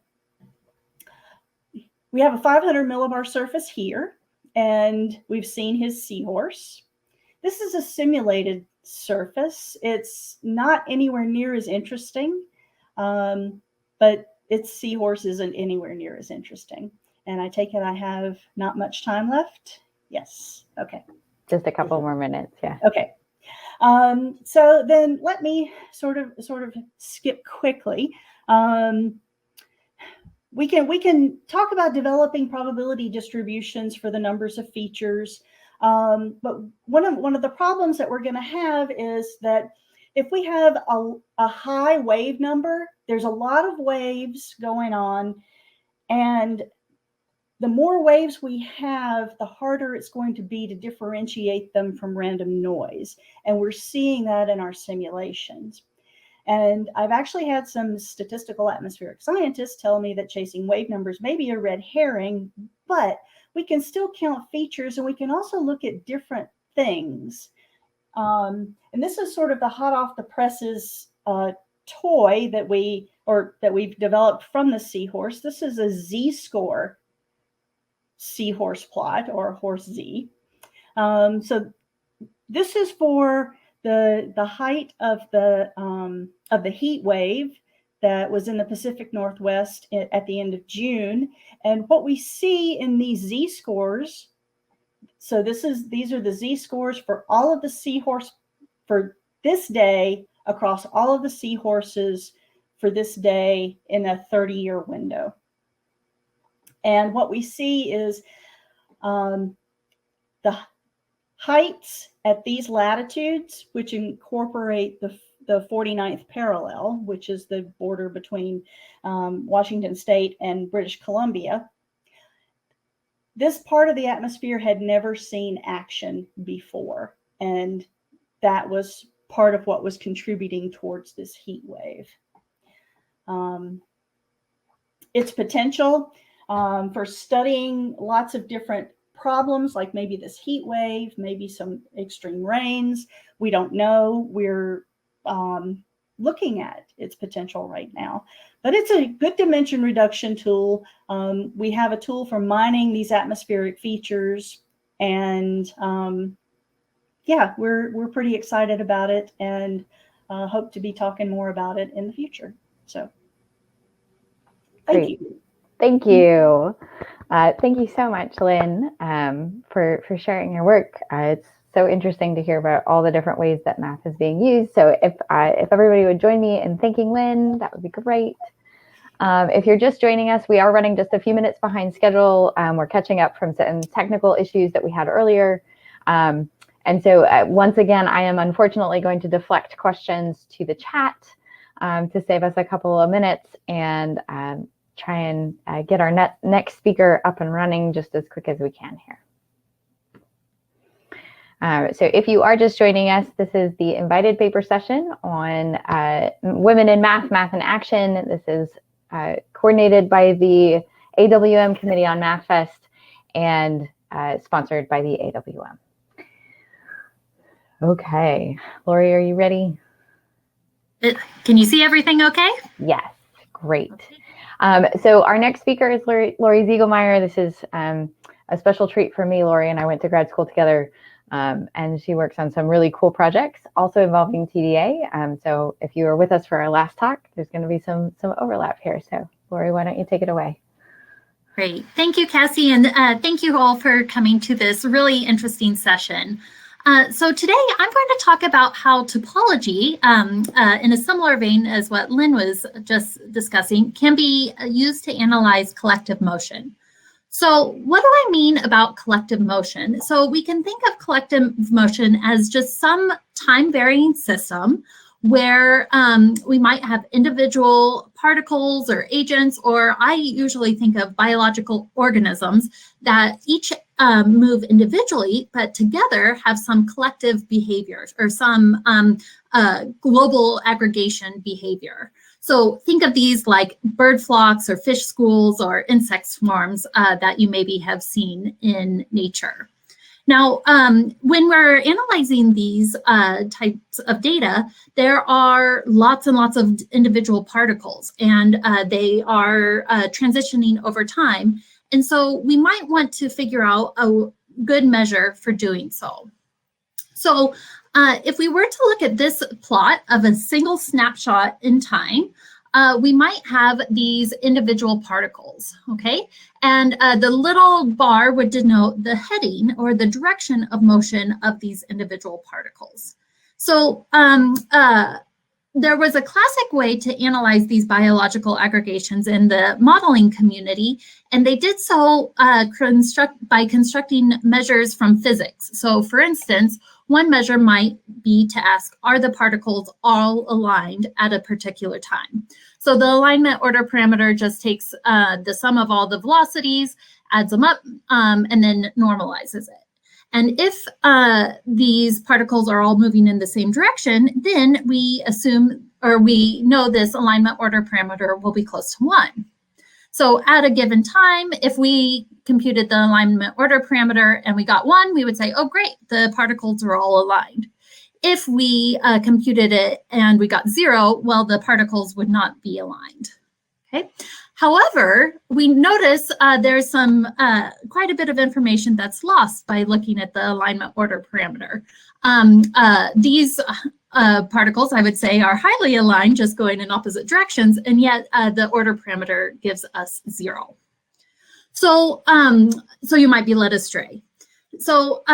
we have a 500 millibar surface here, and we've seen his seahorse. This is a simulated surface. It's not anywhere near as interesting, but its seahorse isn't anywhere near as interesting. And I take it I have not much time left. Yes. Okay. Just a couple more minutes. Yeah. Okay. So then let me sort of skip quickly. We can talk about developing probability distributions for the numbers of features. But one of the problems that we're going to have is that if we have a high wave number, there's a lot of waves going on, and the more waves we have, the harder it's going to be to differentiate them from random noise. And we're seeing that in our simulations. And I've actually had some statistical atmospheric scientists tell me that chasing wave numbers may be a red herring, but we can still count features, and we can also look at different things. And this is sort of the hot off the presses toy that we've developed from the seahorse. This is a Z-score seahorse plot, or horse Z. So this is for the height of the heat wave that was in the Pacific Northwest at the end of June. And what we see in these Z-scores, so these are the Z-scores for all of the seahorse for this day across all of the seahorses for this day in a 30-year window. And what we see is the heights at these latitudes, which incorporate the 49th parallel, which is the border between Washington State and British Columbia. This part of the atmosphere had never seen action before, and that was part of what was contributing towards this heat wave. Its potential for studying lots of different problems, like maybe this heat wave, maybe some extreme rains. We don't know. We're looking at its potential right now, but it's a good dimension reduction tool. We have a tool for mining these atmospheric features, and yeah, we're pretty excited about it, and hope to be talking more about it in the future. So thank Great. you. Thank you. Thank you so much, Lynn, for sharing your work. It's so interesting to hear about all the different ways that math is being used. So if everybody would join me in thanking Lynn, that would be great. If you're just joining us, we are running just a few minutes behind schedule. We're catching up from some technical issues that we had earlier. And so once again, I am unfortunately going to deflect questions to the chat to save us a couple of minutes and try and get our next speaker up and running just as quick as we can here. So if you are just joining us, this is the invited paper session on women in math, math in action. This is coordinated by the AWM Committee on Math Fest and sponsored by the AWM. Okay, Lori, are you ready? Can you see everything okay? Yes, great. So our next speaker is Lori Ziegelmeyer. This is a special treat for me. Lori and I went to grad school together, and she works on some really cool projects, also involving TDA. So if you were with us for our last talk, there's going to be some overlap here. So Lori, why don't you take it away? Great. Thank you, Cassie, and thank you all for coming to this really interesting session. So today I'm going to talk about how topology, in a similar vein as what Lynn was just discussing, can be used to analyze collective motion. So what do I mean about collective motion? So we can think of collective motion as just some time-varying system where we might have individual particles or agents, or I usually think of biological organisms that each move individually, but together have some collective behaviors or some global aggregation behavior. So think of these like bird flocks or fish schools or insect swarms that you maybe have seen in nature. Now, when we're analyzing these types of data, there are lots and lots of individual particles, and they are transitioning over time. And so we might want to figure out a good measure for doing so. So if we were to look at this plot of a single snapshot in time, we might have these individual particles, okay? And the little bar would denote the heading or the direction of motion of these individual particles. So there was a classic way to analyze these biological aggregations in the modeling community, and they did so by constructing measures from physics. So for instance, one measure might be to ask, are the particles all aligned at a particular time? So the alignment order parameter just takes the sum of all the velocities, adds them up, and then normalizes it. And if these particles are all moving in the same direction, then we assume, or we know this alignment order parameter will be close to 1. So at a given time, if we computed the alignment order parameter and we got 1, we would say, oh, great, the particles are all aligned. If we computed it and we got 0, well, the particles would not be aligned. Okay. However, we notice there's some quite a bit of information that's lost by looking at the alignment order parameter. These particles, I would say, are highly aligned, just going in opposite directions, and yet the order parameter gives us 0. So, so you might be led astray. So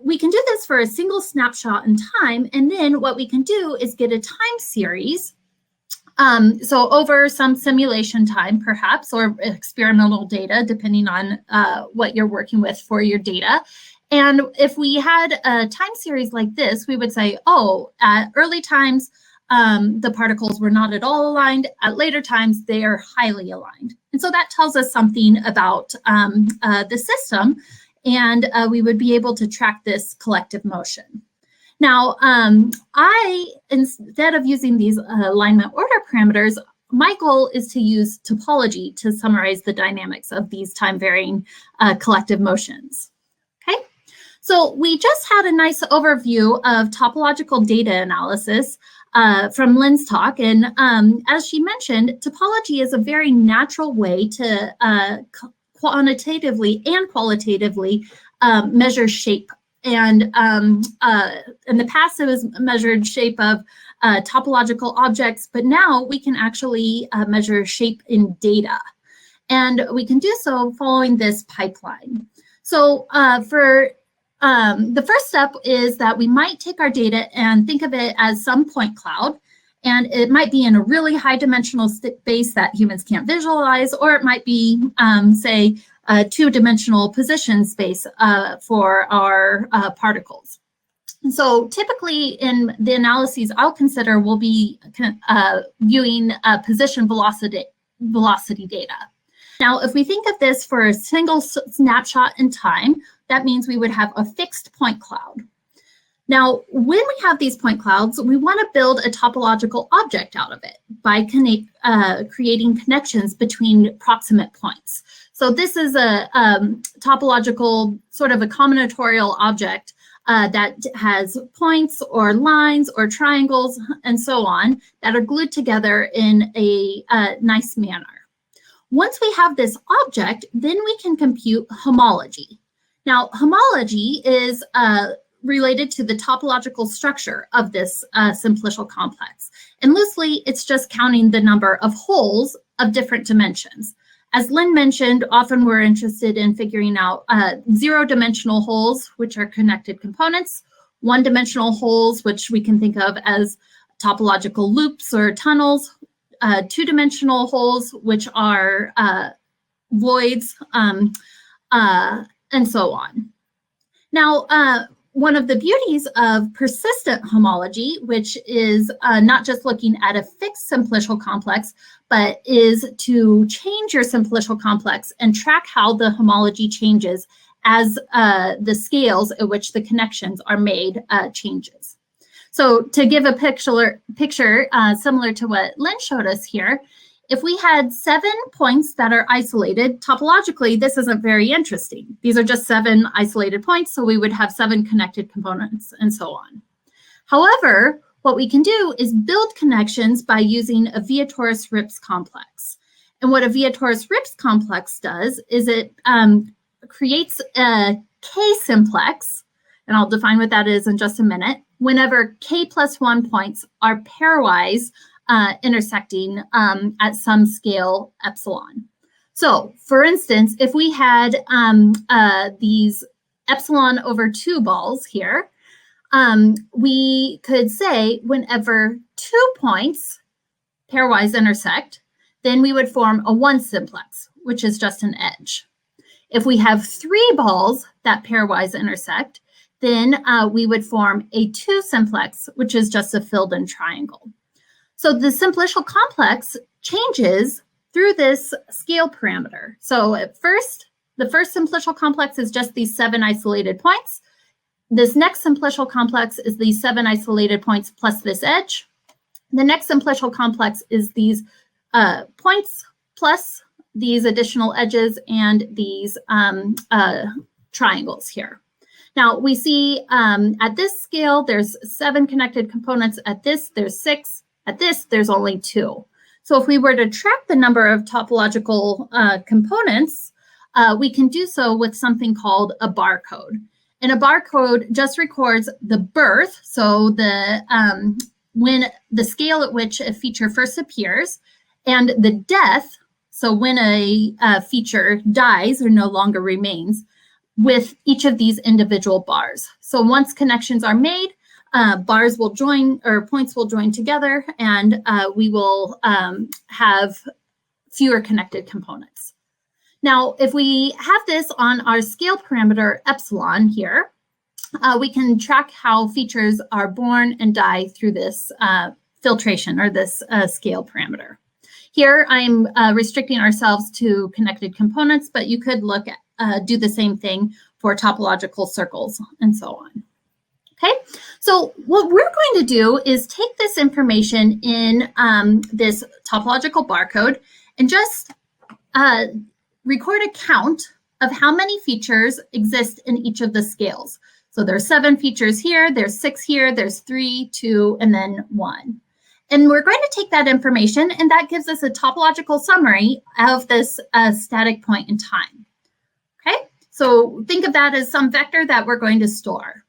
we can do this for a single snapshot in time, and then what we can do is get a time series. So over some simulation time, perhaps, or experimental data, depending on what you're working with for your data. And if we had a time series like this, we would say, oh, at early times, the particles were not at all aligned. At later times, they are highly aligned. And so that tells us something about the system, and we would be able to track this collective motion. Now, instead of using these alignment order parameters, my goal is to use topology to summarize the dynamics of these time-varying collective motions. Okay, so we just had a nice overview of topological data analysis from Lynn's talk, and as she mentioned, topology is a very natural way to quantitatively and qualitatively measure shape And in the past, it was measured shape of topological objects, but now we can actually measure shape in data. And we can do so following this pipeline. So for the first step is that we might take our data and think of it as some point cloud. And it might be in a really high dimensional space that humans can't visualize, or it might be, say, a two-dimensional position space for our particles. And so typically in the analyses I'll consider, we'll be viewing position velocity data. Now, if we think of this for a single snapshot in time, that means we would have a fixed point cloud. Now, when we have these point clouds, we want to build a topological object out of it by creating connections between proximate points. So this is a topological, sort of a combinatorial object that has points or lines or triangles and so on that are glued together in a nice manner. Once we have this object, then we can compute homology. Now, homology is related to the topological structure of this simplicial complex. And loosely, it's just counting the number of holes of different dimensions. As Lynn mentioned, often we're interested in figuring out zero-dimensional holes, which are connected components, one-dimensional holes, which we can think of as topological loops or tunnels, two-dimensional holes, which are voids, and so on. Now, one of the beauties of persistent homology, which is not just looking at a fixed simplicial complex, but is to change your simplicial complex and track how the homology changes as the scales at which the connections are made changes. So to give a picture similar to what Lynn showed us here, if we had 7 points that are isolated, topologically, this isn't very interesting. These are just 7 isolated points, so we would have 7 connected components and so on. However, what we can do is build connections by using a Vietoris-Rips complex. And what a Vietoris-Rips complex does is it creates a K-simplex, and I'll define what that is in just a minute, whenever K+1 points are pairwise intersecting at some scale epsilon. So for instance, if we had these epsilon over 2 balls here, we could say whenever 2 points pairwise intersect, then we would form a 1 simplex, which is just an edge. If we have 3 balls that pairwise intersect, then we would form a 2 simplex, which is just a filled-in triangle. So the simplicial complex changes through this scale parameter. So at first, the first simplicial complex is just these 7 isolated points. This next simplicial complex is these 7 isolated points plus this edge. The next simplicial complex is these points plus these additional edges and these triangles here. Now we see at this scale, there's 7 connected components. At this, there's 6. At this, there's only 2. So if we were to track the number of topological components, we can do so with something called a barcode. And a barcode just records the birth, so the when the scale at which a feature first appears, and the death, so when a feature dies or no longer remains, with each of these individual bars. So once connections are made, bars will join, or points will join together, and we will have fewer connected components. Now, if we have this on our scale parameter epsilon here, we can track how features are born and die through this filtration or this scale parameter. Here, I'm restricting ourselves to connected components, but you could look at do the same thing for topological circles and so on. Okay, so what we're going to do is take this information in this topological barcode and just record a count of how many features exist in each of the scales. So there's 7 features here, there's 6 here, there's 3, 2, and then 1. And we're going to take that information, and that gives us a topological summary of this static point in time. Okay, So think of that as some vector that we're going to store.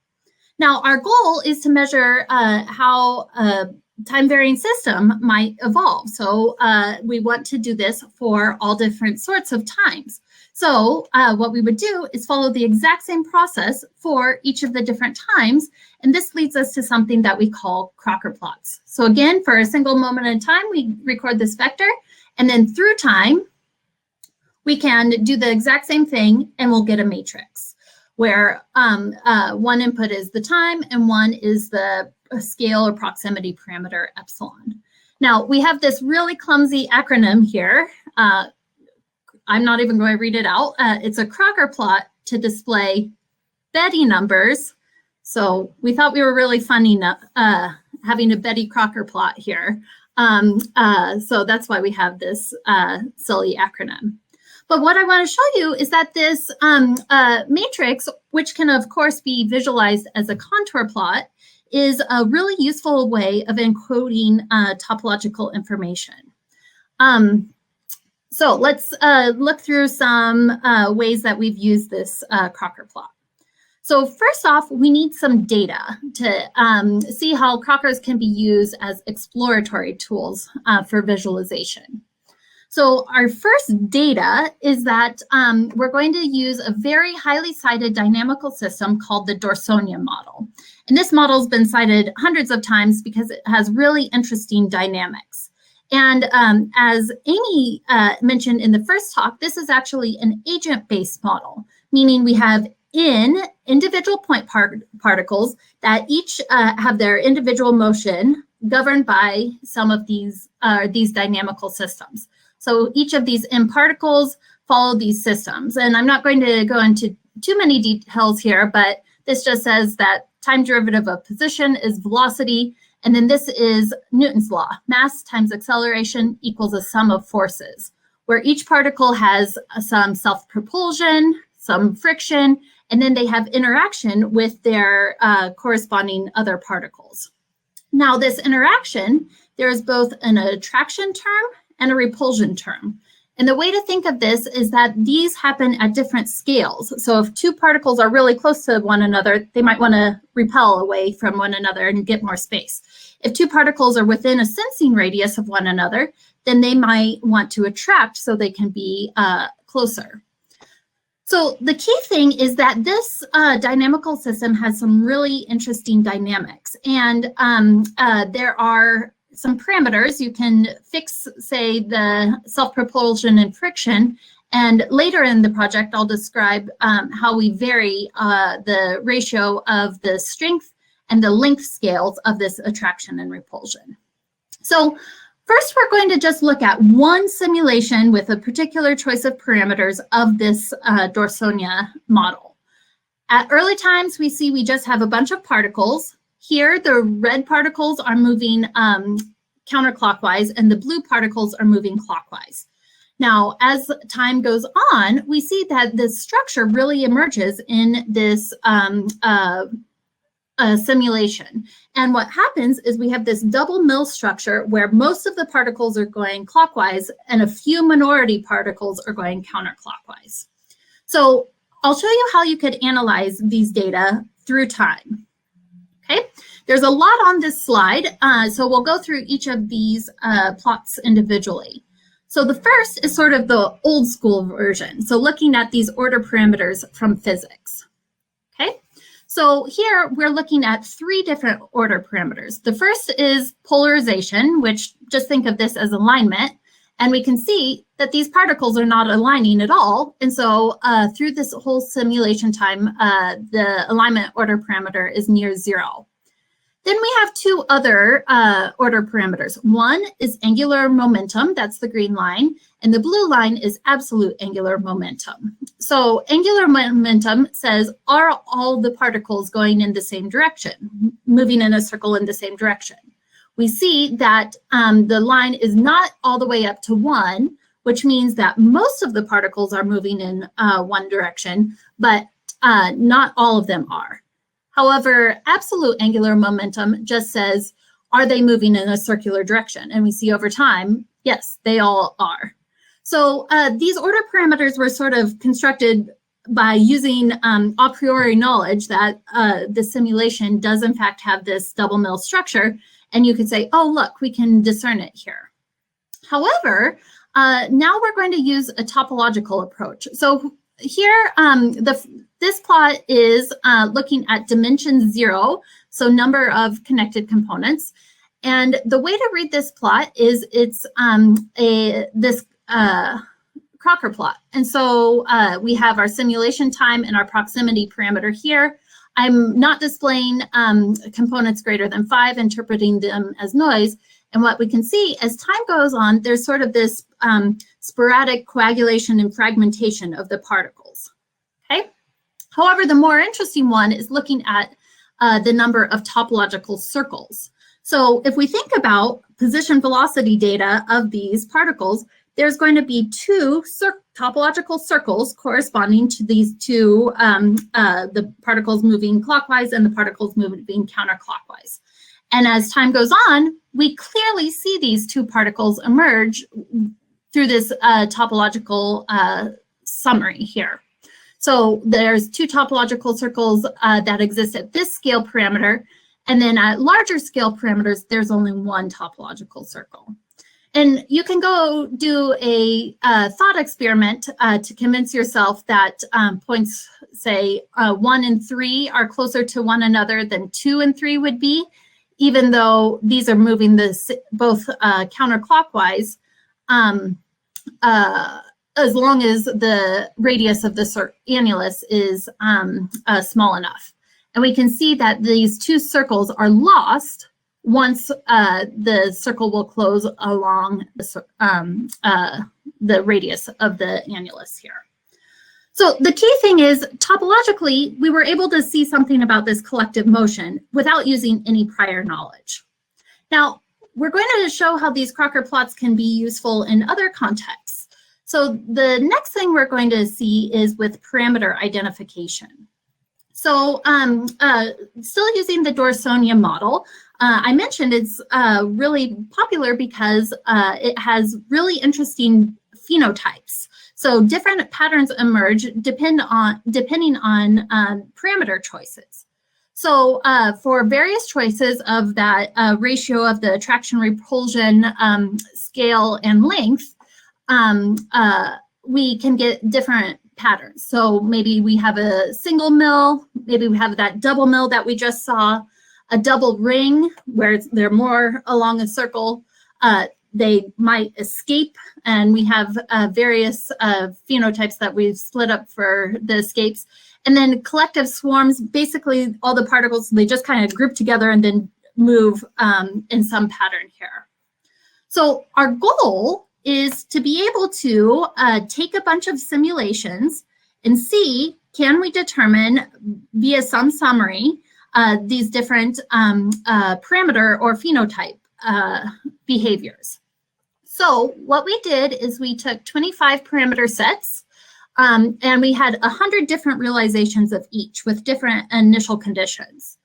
Now, our goal is to measure how a time-varying system might evolve. So we want to do this for all different sorts of times. So what we would do is follow the exact same process for each of the different times. And this leads us to something that we call Crocker plots. So again, for a single moment in time, we record this vector. And then through time, we can do the exact same thing and we'll get a matrix where one input is the time and one is the scale or proximity parameter epsilon. Now we have this really clumsy acronym here. I'm not even going to read it out. It's a Crocker plot to display Betty numbers. So we thought we were really funny having a Betty Crocker plot here. So that's why we have this silly acronym. But what I want to show you is that this matrix, which can of course be visualized as a contour plot, is a really useful way of encoding topological information. So let's look through some ways that we've used this Crocker plot. So first off, we need some data to see how Crockers can be used as exploratory tools for visualization. So our first data is that we're going to use a very highly cited dynamical system called the Dorsonia model. And this model has been cited hundreds of times because it has really interesting dynamics. And as Amy mentioned in the first talk, this is actually an agent-based model, meaning we have individual point particles that each have their individual motion governed by some of these dynamical systems. So each of these M particles follow these systems. And I'm not going to go into too many details here, but this just says that time derivative of position is velocity. And then this is Newton's law, mass times acceleration equals a sum of forces, where each particle has some self-propulsion, some friction, and then they have interaction with their corresponding other particles. Now this interaction, there is both an attraction term and a repulsion term. And the way to think of this is that these happen at different scales. So if two particles are really close to one another, they might want to repel away from one another and get more space. If two particles are within a sensing radius of one another, then they might want to attract so they can be closer. So the key thing is that this dynamical system has some really interesting dynamics. And there are some parameters. You can fix, say, the self-propulsion and friction. And later in the project, I'll describe how we vary the ratio of the strength and the length scales of this attraction and repulsion. So first, we're going to just look at one simulation with a particular choice of parameters of this Dorsonia model. At early times, we just have a bunch of particles. Here, the red particles are moving counterclockwise and the blue particles are moving clockwise. Now, as time goes on, we see that this structure really emerges in this simulation. And what happens is we have this double mill structure where most of the particles are going clockwise and a few minority particles are going counterclockwise. So I'll show you how you could analyze these data through time. Okay, there's a lot on this slide, so we'll go through each of these plots individually. So the first is sort of the old school version. So looking at these order parameters from physics. Okay, so here we're looking at three different order parameters. The first is polarization, which just think of this as alignment. And we can see that these particles are not aligning at all. And so through this whole simulation time, the alignment order parameter is near 0. Then we have two other order parameters. One is angular momentum, that's the green line, and the blue line is absolute angular momentum. So angular momentum says, are all the particles going in the same direction, moving in a circle in the same direction? We see that the line is not all the way up to 1, which means that most of the particles are moving in one direction, but not all of them are. However, absolute angular momentum just says, are they moving in a circular direction? And we see over time, yes, they all are. So these order parameters were sort of constructed by using a priori knowledge that the simulation does in fact have this double mill structure, and you could say, oh, look, we can discern it here. However, now we're going to use a topological approach. So here, this plot is looking at dimension 0, so number of connected components. And the way to read this plot is it's this Crocker plot. And so we have our simulation time and our proximity parameter here. I'm not displaying components greater than 5, interpreting them as noise. And what we can see as time goes on, there's sort of this sporadic coagulation and fragmentation of the particles. Okay. However, the more interesting one is looking at the number of topological circles. So if we think about position velocity data of these particles, there's going to be 2 topological circles corresponding to these two, the particles moving clockwise and the particles moving counterclockwise. And as time goes on, we clearly see these 2 particles emerge through this topological summary here. So there's 2 topological circles that exist at this scale parameter, and then at larger scale parameters, there's only 1 topological circle. And you can go do a thought experiment to convince yourself that points, say, 1 and 3 are closer to one another than 2 and 3 would be, even though these are moving both counterclockwise, as long as the radius of the annulus is small enough. And we can see that these 2 circles are lost once the circle will close along the radius of the annulus here. So the key thing is, topologically, we were able to see something about this collective motion without using any prior knowledge. Now, we're going to show how these Crocker plots can be useful in other contexts. So the next thing we're going to see is with parameter identification. So still using the Dorsonian model, I mentioned it's really popular because it has really interesting phenotypes. So different patterns emerge depending on parameter choices. So for various choices of that ratio of the attraction repulsion scale and length, we can get different patterns. So maybe we have a single mill, maybe we have that double mill that we just saw, a double ring where they're more along a circle. They might escape, and we have various phenotypes that we've split up for the escapes. And then collective swarms, basically all the particles, they just kind of group together and then move in some pattern here. So our goal is to be able to take a bunch of simulations and see, can we determine via some summary these different parameter or phenotype behaviors. So what we did is we took 25 parameter sets and we had 100 different realizations of each with different initial conditions.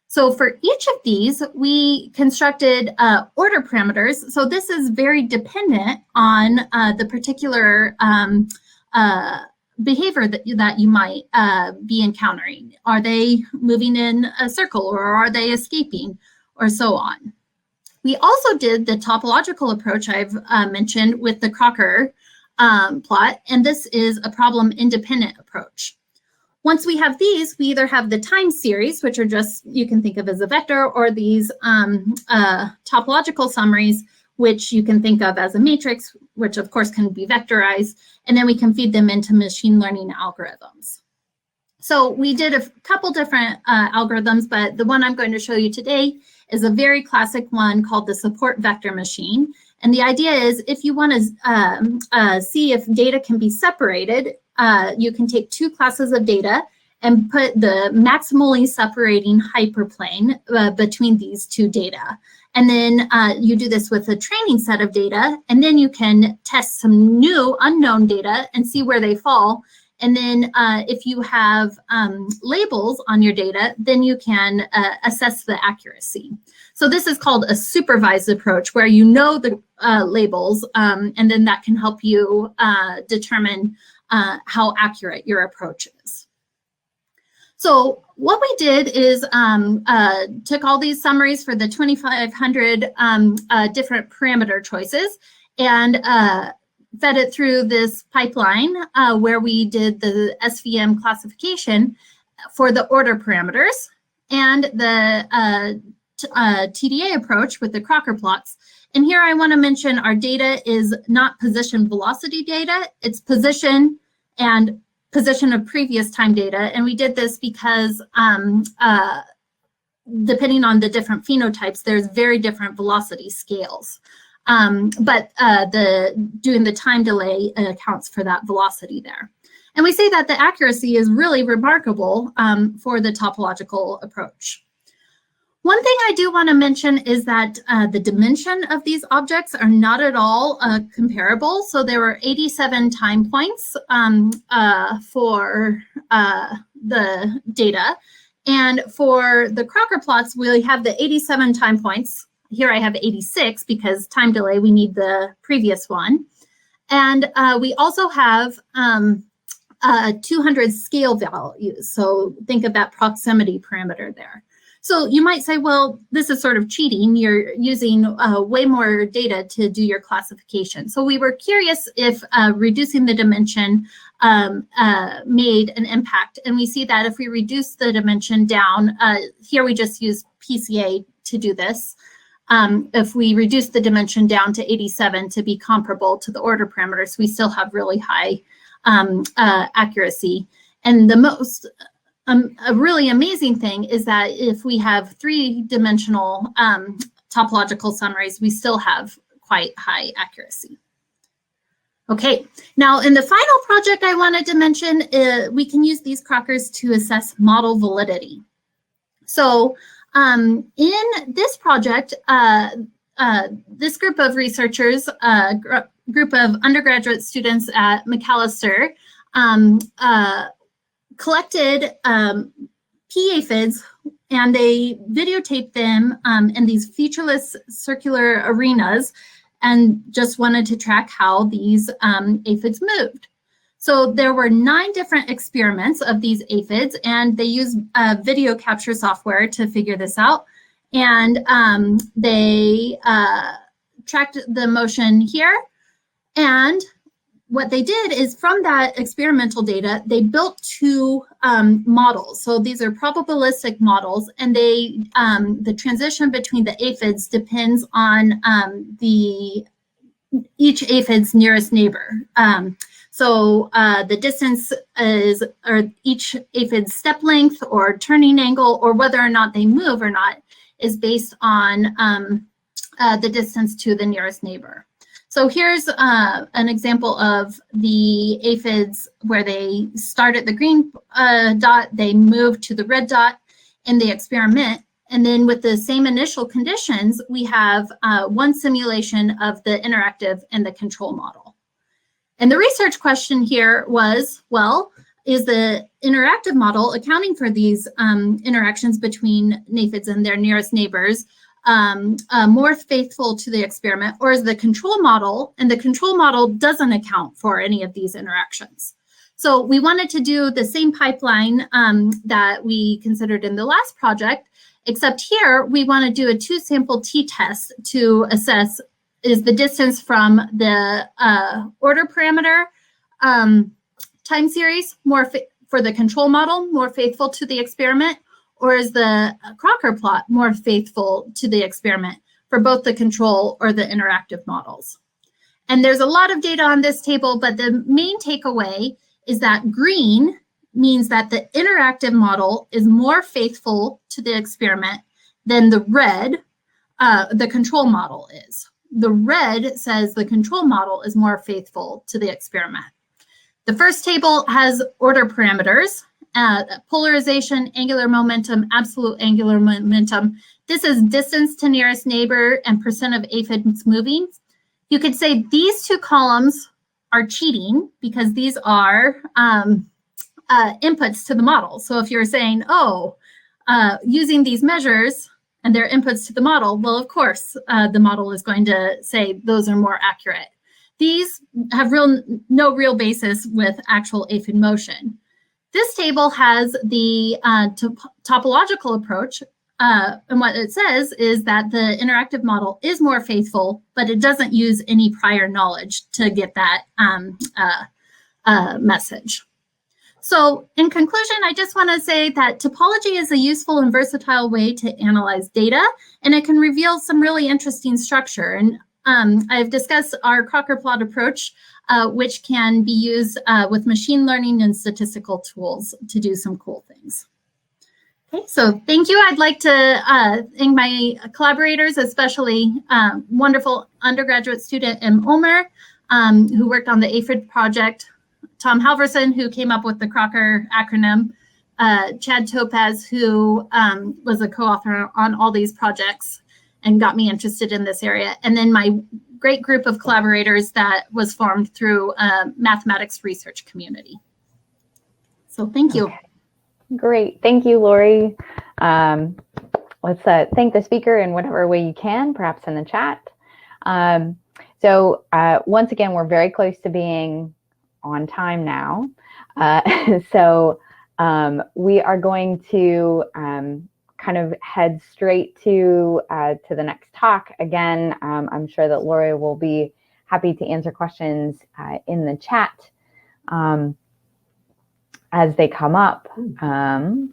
So for each of these, we constructed order parameters. So this is very dependent on the particular behavior that you might be encountering. Are they moving in a circle, or are they escaping, or so on? We also did the topological approach I've mentioned with the Crocker plot, and this is a problem independent approach. Once we have these, we either have the time series, which are just, you can think of as a vector, or these topological summaries, which you can think of as a matrix, which of course can be vectorized, and then we can feed them into machine learning algorithms. So we did a couple different algorithms, but the one I'm going to show you today is a very classic one called the support vector machine. And the idea is, if you want to see if data can be separated, you can take 2 classes of data and put the maximally separating hyperplane between these 2 data. And then you do this with a training set of data, and then you can test some new unknown data and see where they fall. And then if you have labels on your data, then you can assess the accuracy. So this is called a supervised approach, where you know the labels, and then that can help you determine how accurate your approach is. So what we did is took all these summaries for the 2,500 different parameter choices and fed it through this pipeline where we did the SVM classification for the order parameters and the TDA approach with the Crocker plots. And here I want to mention our data is not position velocity data, it's position and position of previous time data. And we did this because depending on the different phenotypes, there's very different velocity scales. But doing the time delay accounts for that velocity there. And we say that the accuracy is really remarkable for the topological approach. One thing I do want to mention is that the dimension of these objects are not at all comparable. So there were 87 time points for the data. And for the Crocker plots, we have the 87 time points. Here I have 86 because time delay, we need the previous one. And we also have 200 scale values. So think of that proximity parameter there. So you might say, well, this is sort of cheating. You're using way more data to do your classification. So we were curious if reducing the dimension made an impact. And we see that if we reduce the dimension down, here we just use PCA to do this. If we reduce the dimension down to 87 to be comparable to the order parameters, we still have really high accuracy. And the most a really amazing thing is that if we have three-dimensional topological summaries, we still have quite high accuracy. Okay, now in the final project I wanted to mention, we can use these Crockers to assess model validity. So in this project, this group of researchers, group of undergraduate students at Macalester, collected pea aphids and they videotaped them in these featureless circular arenas and just wanted to track how these aphids moved. So there were 9 different experiments of these aphids and they used video capture software to figure this out. And they tracked the motion here. And what they did is from that experimental data, they built 2 models. So these are probabilistic models, and they the transition between the aphids depends on each aphid's nearest neighbor. So the distance is, or each aphid's step length or turning angle, or whether or not they move or not, is based on the distance to the nearest neighbor. So here's an example of the aphids where they start at the green dot, they move to the red dot in the experiment. And then with the same initial conditions, we have one simulation of the interactive and the control model. And the research question here was, well, is the interactive model accounting for these interactions between aphids and their nearest neighbors more faithful to the experiment, or is the control model, and the control model doesn't account for any of these interactions? So we wanted to do the same pipeline that we considered in the last project, except here we want to do a 2-sample t-test to assess, is the distance from the order parameter time series more for the control model more faithful to the experiment, or is the Crocker plot more faithful to the experiment for both the control or the interactive models? And there's a lot of data on this table, but the main takeaway is that green means that the interactive model is more faithful to the experiment than the red, the control model is. The red says the control model is more faithful to the experiment. The first table has order parameters, polarization, angular momentum, absolute angular momentum. This is distance to nearest neighbor and percent of aphids moving. You could say these 2 columns are cheating because these are inputs to the model. So if you're saying, oh, using these measures and their inputs to the model, well, of course, the model is going to say those are more accurate. these have no real basis with actual aphid motion. This table has the topological approach, and what it says is that the interactive model is more faithful, but it doesn't use any prior knowledge to get that message. So in conclusion, I just want to say that topology is a useful and versatile way to analyze data, and it can reveal some really interesting structure. And I've discussed our Crocker plot approach, which can be used with machine learning and statistical tools to do some cool things. Okay, so thank you. I'd like to thank my collaborators, especially wonderful undergraduate student M. Ulmer, who worked on the aphid project, Tom Halverson, who came up with the Crocker acronym, Chad Topaz, who was a co-author on all these projects and got me interested in this area, and then my great group of collaborators that was formed through a mathematics research community. So thank you. Okay. Great. Thank you, Lori. Let's thank the speaker in whatever way you can, perhaps in the chat. So once again, we're very close to being on time now. So we are going to kind of head straight to the next talk. Again, I'm sure that Lori will be happy to answer questions in the chat as they come up. And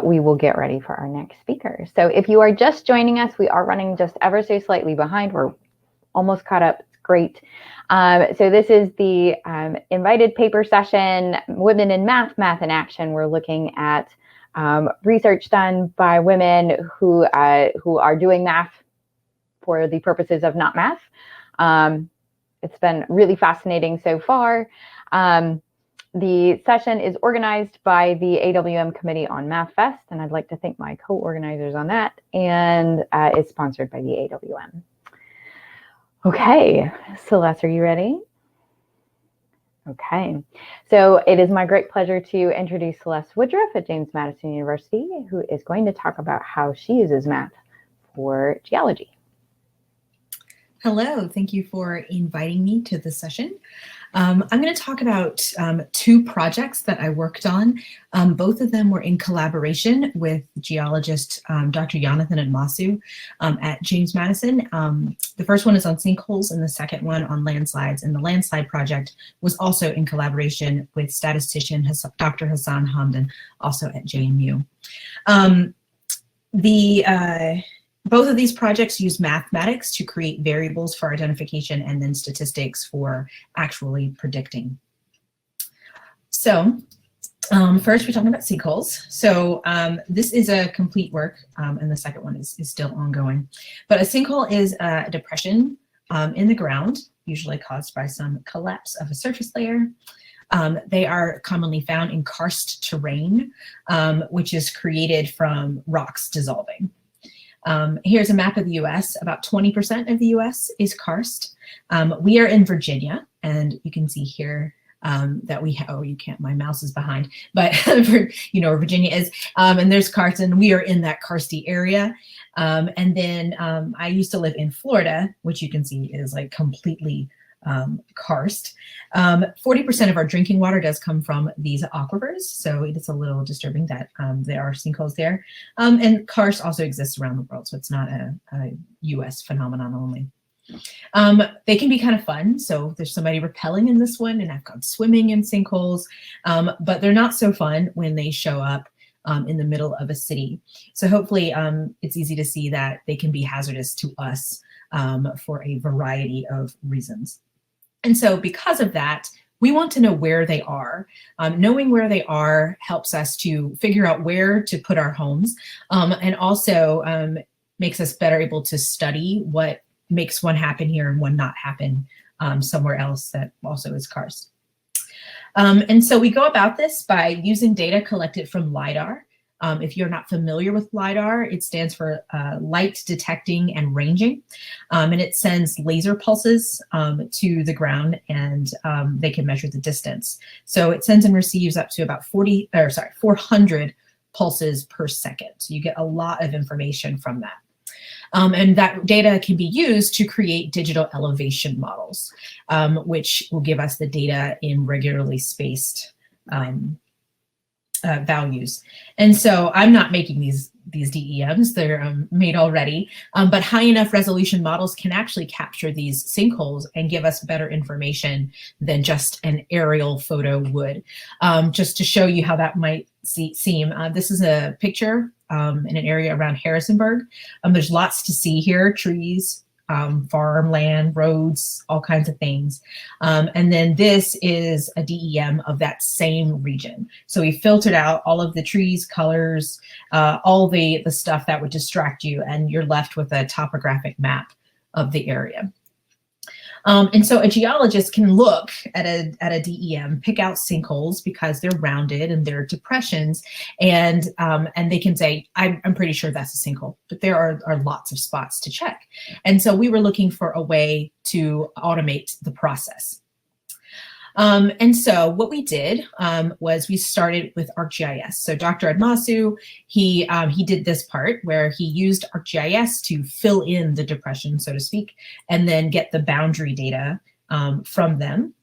we will get ready for our next speaker. So if you are just joining us, we are running just ever so slightly behind. We're almost caught up. It's great. So this is the invited paper session, Women in Math, Math in Action. We're looking at research done by women who are doing math for the purposes of not math. It's been really fascinating so far. The session is organized by the AWM Committee on MathFest, and I'd like to thank my co-organizers on that, and is sponsored by the AWM. Okay, Celeste, are you ready? Okay, so it is my great pleasure to introduce Celeste Woodruff at James Madison University, who is going to talk about how she uses math for geology. Hello, thank you for inviting me to this session. I'm going to talk about two projects that I worked on. Both of them were in collaboration with geologist Dr. Jonathan Admasu at James Madison. The first one is on sinkholes and the second one on landslides. And the landslide project was also in collaboration with statistician Dr. Hassan Hamdan, also at JMU. Both of these projects use mathematics to create variables for identification and then statistics for actually predicting. So first we're talking about sinkholes. So this is a complete work and the second one is still ongoing. But a sinkhole is a depression in the ground, usually caused by some collapse of a surface layer. They are commonly found in karst terrain, which is created from rocks dissolving. Here's a map of the US. About 20% of the US is karst. We are in Virginia, and you can see here that we have, oh, you can't, my mouse is behind, but you know where Virginia is, and there's karst, and we are in that karsty area. And then I used to live in Florida, which you can see is like completely karst. 40% of our drinking water does come from these aquifers, so it is a little disturbing that there are sinkholes there. And karst also exists around the world, so it's not a US phenomenon only. They can be kind of fun. So there's somebody rappelling in this one, and I've gone swimming in sinkholes, but they're not so fun when they show up in the middle of a city. So hopefully it's easy to see that they can be hazardous to us for a variety of reasons. And so because of that, we want to know where they are. Knowing where they are helps us to figure out where to put our homes, and also makes us better able to study what makes one happen here and one not happen somewhere else that also is karst. And so we go about this by using data collected from LIDAR. If you're not familiar with LIDAR, it stands for light detecting and ranging, and it sends laser pulses to the ground, and they can measure the distance. So it sends and receives up to about 400 pulses per second. So you get a lot of information from that. And that data can be used to create digital elevation models, which will give us the data in regularly spaced values. And so I'm not making these DEMs, they're made already, but high enough resolution models can actually capture these sinkholes and give us better information than just an aerial photo would. Just to show you how that might seem, this is a picture in an area around Harrisonburg. There's lots to see here, trees, farmland, roads, all kinds of things. And then this is a DEM of that same region. So we filtered out all of the trees, colors, all the stuff that would distract you, and you're left with a topographic map of the area. And so a geologist can look at a DEM, pick out sinkholes because they're rounded and they're depressions, and they can say, I'm pretty sure that's a sinkhole, but there are lots of spots to check. And so we were looking for a way to automate the process. And so what we did was we started with ArcGIS. So Dr. Admasu, he did this part where he used ArcGIS to fill in the depression, so to speak, and then get the boundary data from them.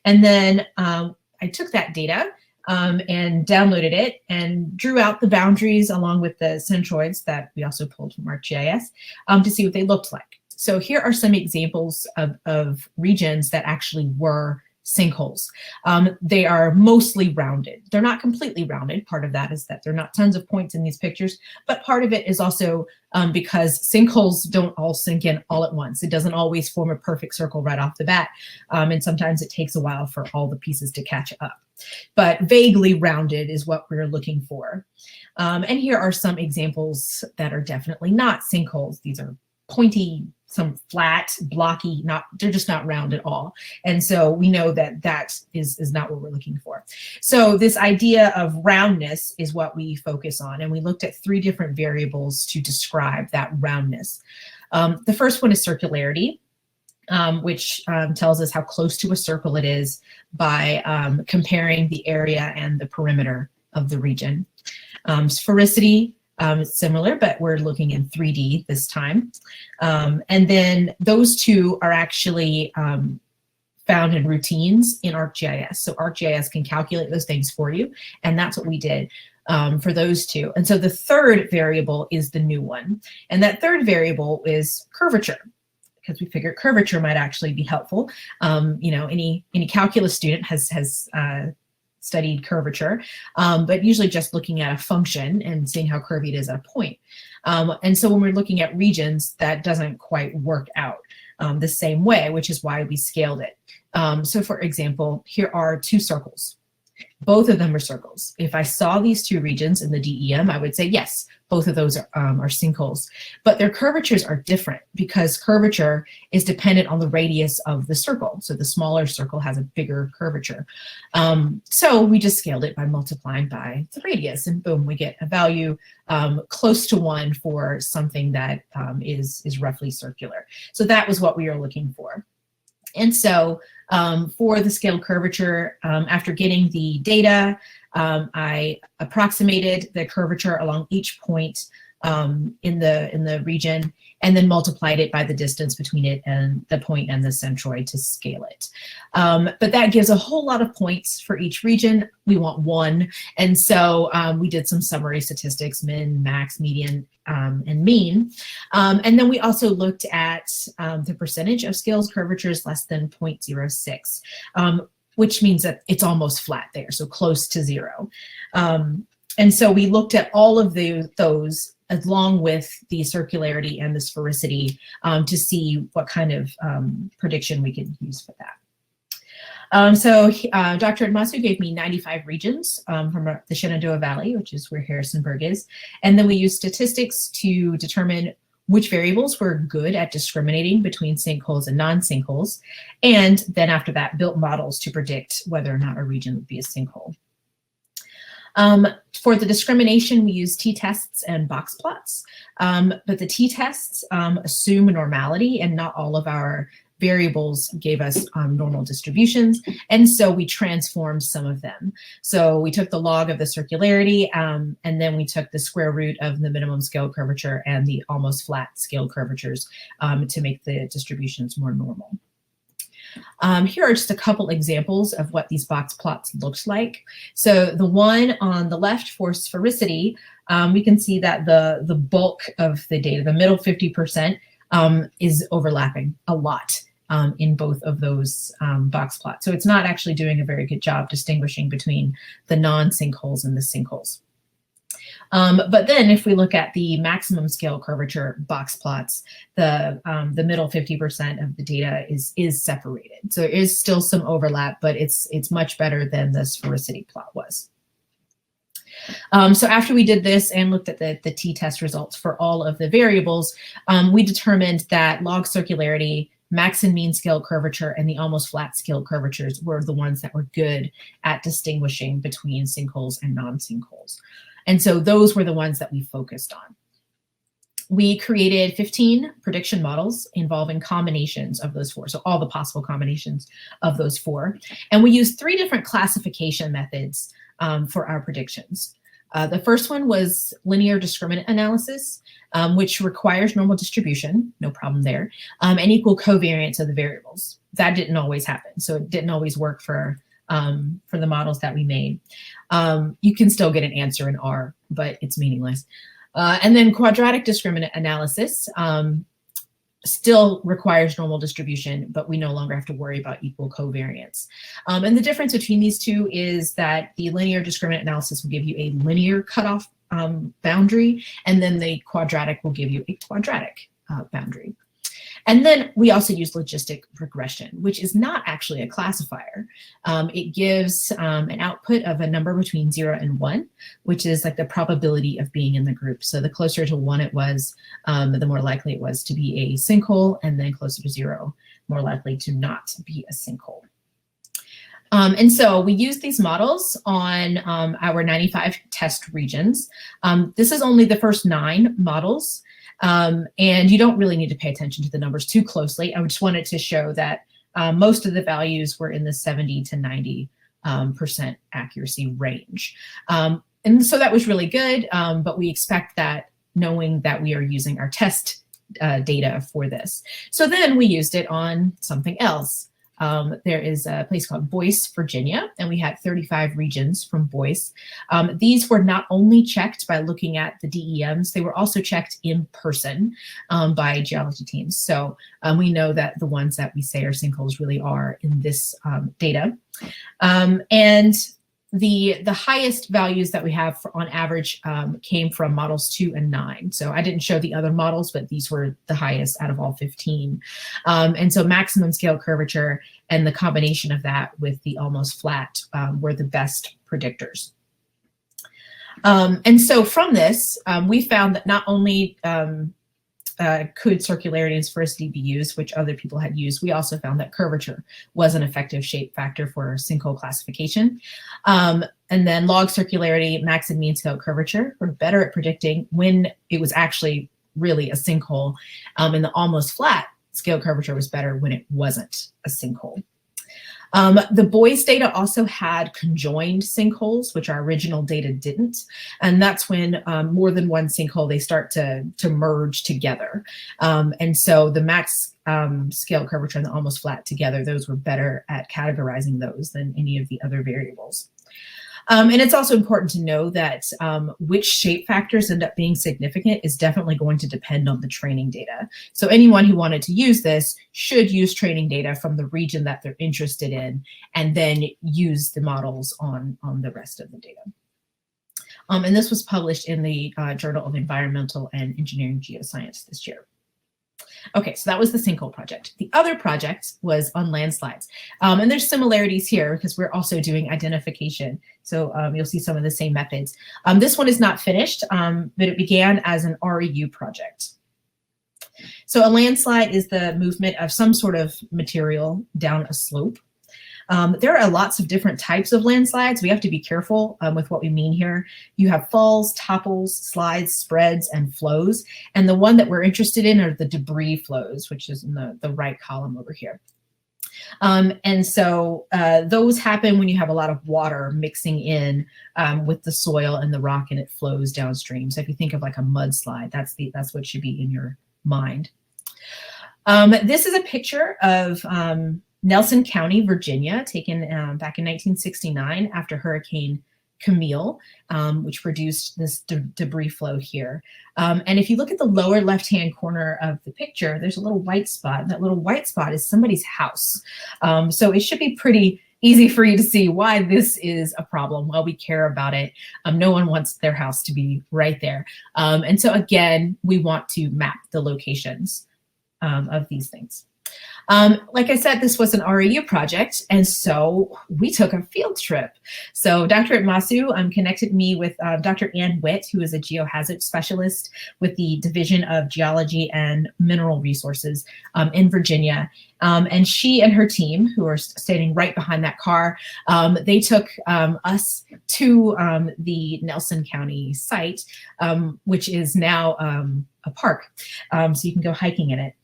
And then I took that data and downloaded it and drew out the boundaries along with the centroids that we also pulled from ArcGIS to see what they looked like. So here are some examples of regions that actually were sinkholes. They are mostly rounded. They're not completely rounded. Part of that is that there are not tons of points in these pictures, but part of it is also because sinkholes don't all sink in all at once. It doesn't always form a perfect circle right off the bat. And sometimes it takes a while for all the pieces to catch up. But vaguely rounded is what we're looking for. And here are some examples that are definitely not sinkholes. These are pointy, some flat, blocky, they're just not round at all. And so we know that that is not what we're looking for. So this idea of roundness is what we focus on. And we looked at 3 different variables to describe that roundness. The first one is circularity, which tells us how close to a circle it is by comparing the area and the perimeter of the region. Sphericity, it's similar, but we're looking in 3D this time. And then those two are actually found in routines in ArcGIS. So ArcGIS can calculate those things for you. And that's what we did for those two. And so the third variable is the new one. And that third variable is curvature, because we figured curvature might actually be helpful. You know, any calculus student has studied curvature, but usually just looking at a function and seeing how curvy it is at a point. And so when we're looking at regions, that doesn't quite work out the same way, which is why we scaled it. So for example, here are 2 circles. Both of them are circles. If I saw these 2 regions in the DEM, I would say, yes, both of those are sinkholes. But their curvatures are different because curvature is dependent on the radius of the circle. So the smaller circle has a bigger curvature. So we just scaled it by multiplying by the radius, and boom, we get a value close to 1 for something that is roughly circular. So that was what we were looking for. And so for the scaled curvature, after getting the data, I approximated the curvature along each point in the region, and then multiplied it by the distance between it and the point and the centroid to scale it. But that gives a whole lot of points for each region. We want 1. And so we did some summary statistics, min, max, median, and mean. And then we also looked at the percentage of scaled curvatures less than 0.06. Which means that it's almost flat there, so close to 0. And so we looked at all of those along with the circularity and the sphericity to see what kind of prediction we could use for that. So Dr. Admasu gave me 95 regions from the Shenandoah Valley, which is where Harrisonburg is. And then we used statistics to determine which variables were good at discriminating between sinkholes and non-sinkholes. And then after that, built models to predict whether or not a region would be a sinkhole. For the discrimination, we use t-tests and box plots, but the t-tests assume a normality, and not all of our variables gave us normal distributions, and so we transformed some of them. So we took the log of the circularity, and then we took the square root of the minimum scale curvature and the almost flat scale curvatures to make the distributions more normal. Here are just a couple examples of what these box plots looked like. So the one on the left for sphericity, we can see that the bulk of the data, the middle 50%, is overlapping a lot in both of those box plots. So it's not actually doing a very good job distinguishing between the non-sinkholes and the sinkholes. But then if we look at the maximum scale curvature box plots, the middle 50% of the data is separated. So there is still some overlap, but it's much better than the sphericity plot was. So after we did this and looked at the t-test results for all of the variables, we determined that log circularity, max and mean scale curvature, and the almost flat scale curvatures were the ones that were good at distinguishing between sinkholes and non-sinkholes. And so those were the ones that we focused on. We created 15 prediction models involving combinations of those four, so all the possible combinations of those four. And we used 3 different classification methods for our predictions. The first one was linear discriminant analysis, which requires normal distribution, no problem there, and equal covariance of the variables. That didn't always happen, so it didn't always work for the models that we made. You can still get an answer in R, but it's meaningless. And then quadratic discriminant analysis still requires normal distribution, but we no longer have to worry about equal covariance. And the difference between these two is that the linear discriminant analysis will give you a linear cutoff boundary, and then the quadratic will give you a quadratic boundary. And then we also use logistic regression, which is not actually a classifier. It gives an output of a number between 0 and 1, which is like the probability of being in the group. So the closer to 1 it was, the more likely it was to be a sinkhole, and then closer to 0, more likely to not be a sinkhole. And so we use these models on our 95 test regions. This is only the first 9 models. And you don't really need to pay attention to the numbers too closely. I just wanted to show that most of the values were in the 70 to 90% accuracy range. And so that was really good, but we expect that knowing that we are using our test data for this. So then we used it on something else. There is a place called Boyce, Virginia, and we had 35 regions from Boyce. These were not only checked by looking at the DEMs, they were also checked in person by geology teams. So we know that the ones that we say are sinkholes really are in this data. And the highest values that we have on average came from models 2 and 9. So I didn't show the other models, but these were the highest out of all 15. And so maximum scale curvature and the combination of that with the almost flat were the best predictors. And so from this, we found that not only could circularity and sphericity be used, which other people had used, we also found that curvature was an effective shape factor for sinkhole classification. And then log circularity, max and mean scale curvature were better at predicting when it was actually really a sinkhole. And the almost flat scale curvature was better when it wasn't a sinkhole. The Boyce data also had conjoined sinkholes, which our original data didn't. And that's when more than one sinkhole, they start to merge together. And so the max scale curvature and the almost flat together, those were better at categorizing those than any of the other variables. And it's also important to know that which shape factors end up being significant is definitely going to depend on the training data. So anyone who wanted to use this should use training data from the region that they're interested in, and then use the models on the rest of the data. And this was published in the Journal of Environmental and Engineering Geoscience this year. Okay, so that was the sinkhole project. The other project was on landslides. And there's similarities here because we're also doing identification. So you'll see some of the same methods. This one is not finished, but it began as an REU project. So a landslide is the movement of some sort of material down a slope. There are lots of different types of landslides. We have to be careful with what we mean here. You have falls, topples, slides, spreads, and flows. And the one that we're interested in are the debris flows, which is in the right column over here. And so those happen when you have a lot of water mixing in with the soil and the rock, and it flows downstream. So if you think of like a mudslide, that's what should be in your mind. This is a picture of Nelson County, Virginia, taken back in 1969 after Hurricane Camille, which produced this debris flow here. And if you look at the lower left-hand corner of the picture, there's a little white spot. And that little white spot is somebody's house. So it should be pretty easy for you to see why this is a problem, why we care about it. No one wants their house to be right there. And so again, we want to map the locations of these things. Like I said, this was an RAU project, and so we took a field trip. So Dr. Masu connected me with Dr. Ann Witt, who is a geohazard specialist with the Division of Geology and Mineral Resources in Virginia. And she and her team, who are standing right behind that car, they took us to the Nelson County site, which is now a park. So you can go hiking in it.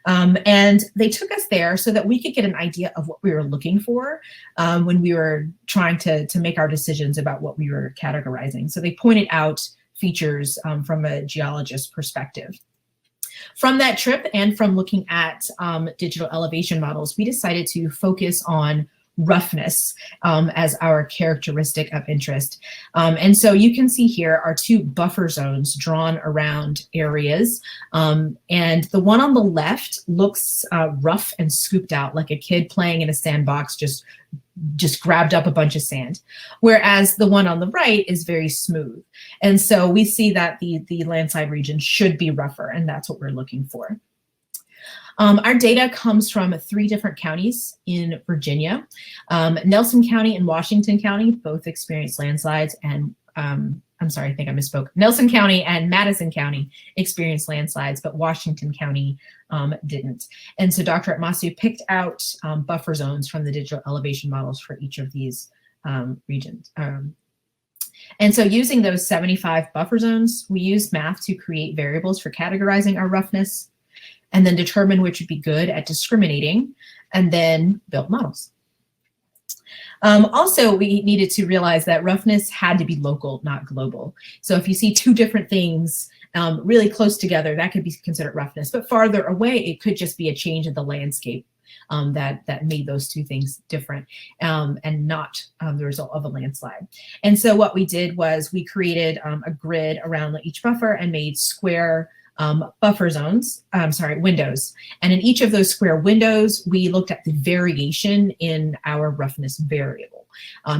And they took us there so that we could get an idea of what we were looking for when we were trying to make our decisions about what we were categorizing. So they pointed out features from a geologist perspective. From that trip and from looking at digital elevation models, we decided to focus on roughness as our characteristic of interest. And so you can see here are two buffer zones drawn around areas. And the one on the left looks rough and scooped out, like a kid playing in a sandbox just grabbed up a bunch of sand, whereas the one on the right is very smooth. And so we see that the landslide region should be rougher, and that's what we're looking for. Our data comes from 3 different counties in Virginia. Nelson County and Washington County both experienced landslides, and I'm sorry, I think I misspoke. Nelson County and Madison County experienced landslides, but Washington County didn't. And so Dr. Masu picked out buffer zones from the digital elevation models for each of these regions. And so using those 75 buffer zones, we used math to create variables for categorizing our roughness, and then determine which would be good at discriminating, and then build models. Also, we needed to realize that roughness had to be local, not global. So if you see 2 different things really close together, that could be considered roughness. But farther away, it could just be a change in the landscape that made those 2 things different and not the result of a landslide. And so what we did was we created a grid around each buffer and made square buffer zones, windows. And in each of those square windows, we looked at the variation in our roughness variable,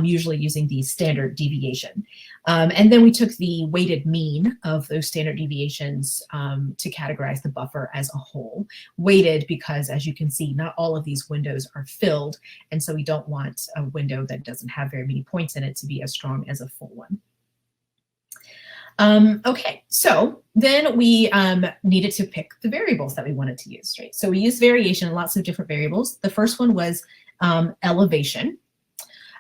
usually using the standard deviation. And then we took the weighted mean of those standard deviations to categorize the buffer as a whole. Weighted because, as you can see, not all of these windows are filled. And so we don't want a window that doesn't have very many points in it to be as strong as a full one. Okay, so then we needed to pick the variables that we wanted to use, right? So we used variation in lots of different variables. The first one was elevation.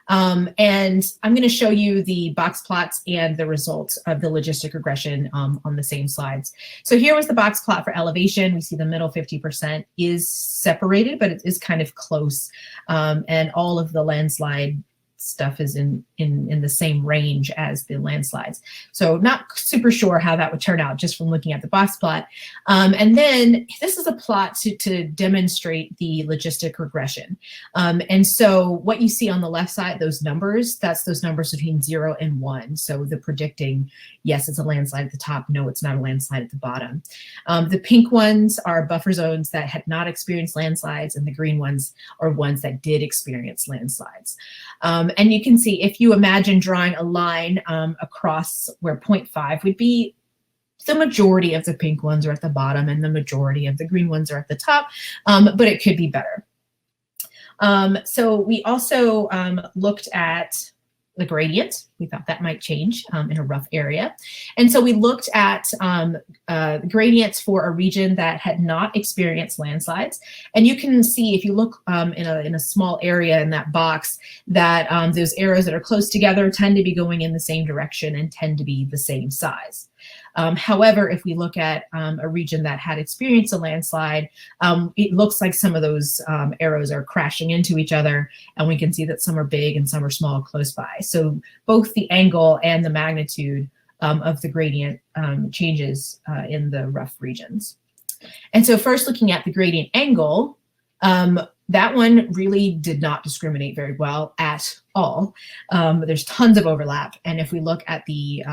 And I'm going to show you the box plots and the results of the logistic regression on the same slides. So here was the box plot for elevation. We see the middle 50% is separated, but it is kind of close. And all of the landslide stuff is in the same range as the landslides. So not super sure how that would turn out just from looking at the box plot. And then this is a plot to demonstrate the logistic regression. And so what you see on the left side, those numbers, that's those numbers between 0 and 1. So the predicting, yes, it's a landslide at the top. No, it's not a landslide at the bottom. The pink ones are buffer zones that had not experienced landslides, and the green ones are ones that did experience landslides. And you can see if you imagine drawing a line across where 0.5 would be, the majority of the pink ones are at the bottom and the majority of the green ones are at the top, but it could be better. So we also looked at the gradient. We thought that might change in a rough area. And so we looked at gradients for a region that had not experienced landslides. And you can see, if you look in a small area in that box, that those arrows that are close together tend to be going in the same direction and tend to be the same size. However, if we look at a region that had experienced a landslide, it looks like some of those arrows are crashing into each other, and we can see that some are big and some are small close by. So both the angle and the magnitude of the gradient changes in the rough regions. And so first, looking at the gradient angle, that one really did not discriminate very well at all. There's tons of overlap. And if we look at the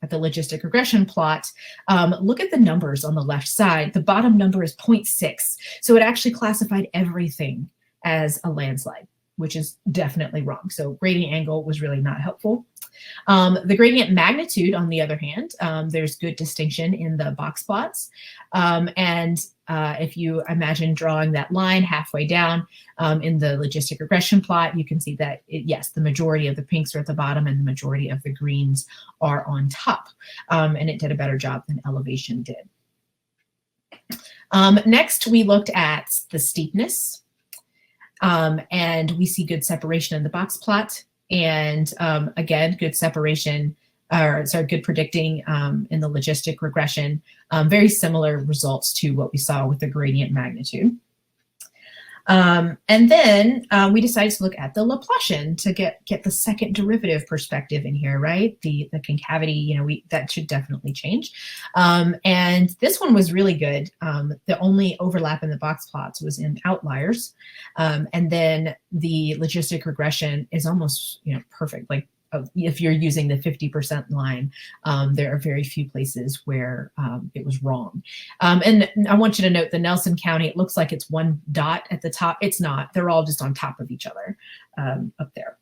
logistic regression plot, look at the numbers on the left side. The bottom number is 0.6. So it actually classified everything as a landslide, which is definitely wrong. So gradient angle was really not helpful. The gradient magnitude, on the other hand, there's good distinction in the box plots. If you imagine drawing that line halfway down in the logistic regression plot, you can see that, yes, the majority of the pinks are at the bottom and the majority of the greens are on top. And it did a better job than elevation did. Next, we looked at the steepness. And we see good separation in the box plot. And again, good separation, or sorry, good predicting in the logistic regression. Very similar results to what we saw with the gradient magnitude. And then we decided to look at the Laplacian to get the second derivative perspective in here, right? The concavity, you know, that should definitely change. And this one was really good. The only overlap in the box plots was in outliers. And then the logistic regression is almost, you know, perfect. Like, if you're using the 50% line, there are very few places where it was wrong. And I want you to note the Nelson County, it looks like it's one dot at the top. It's not. They're all just on top of each other up there.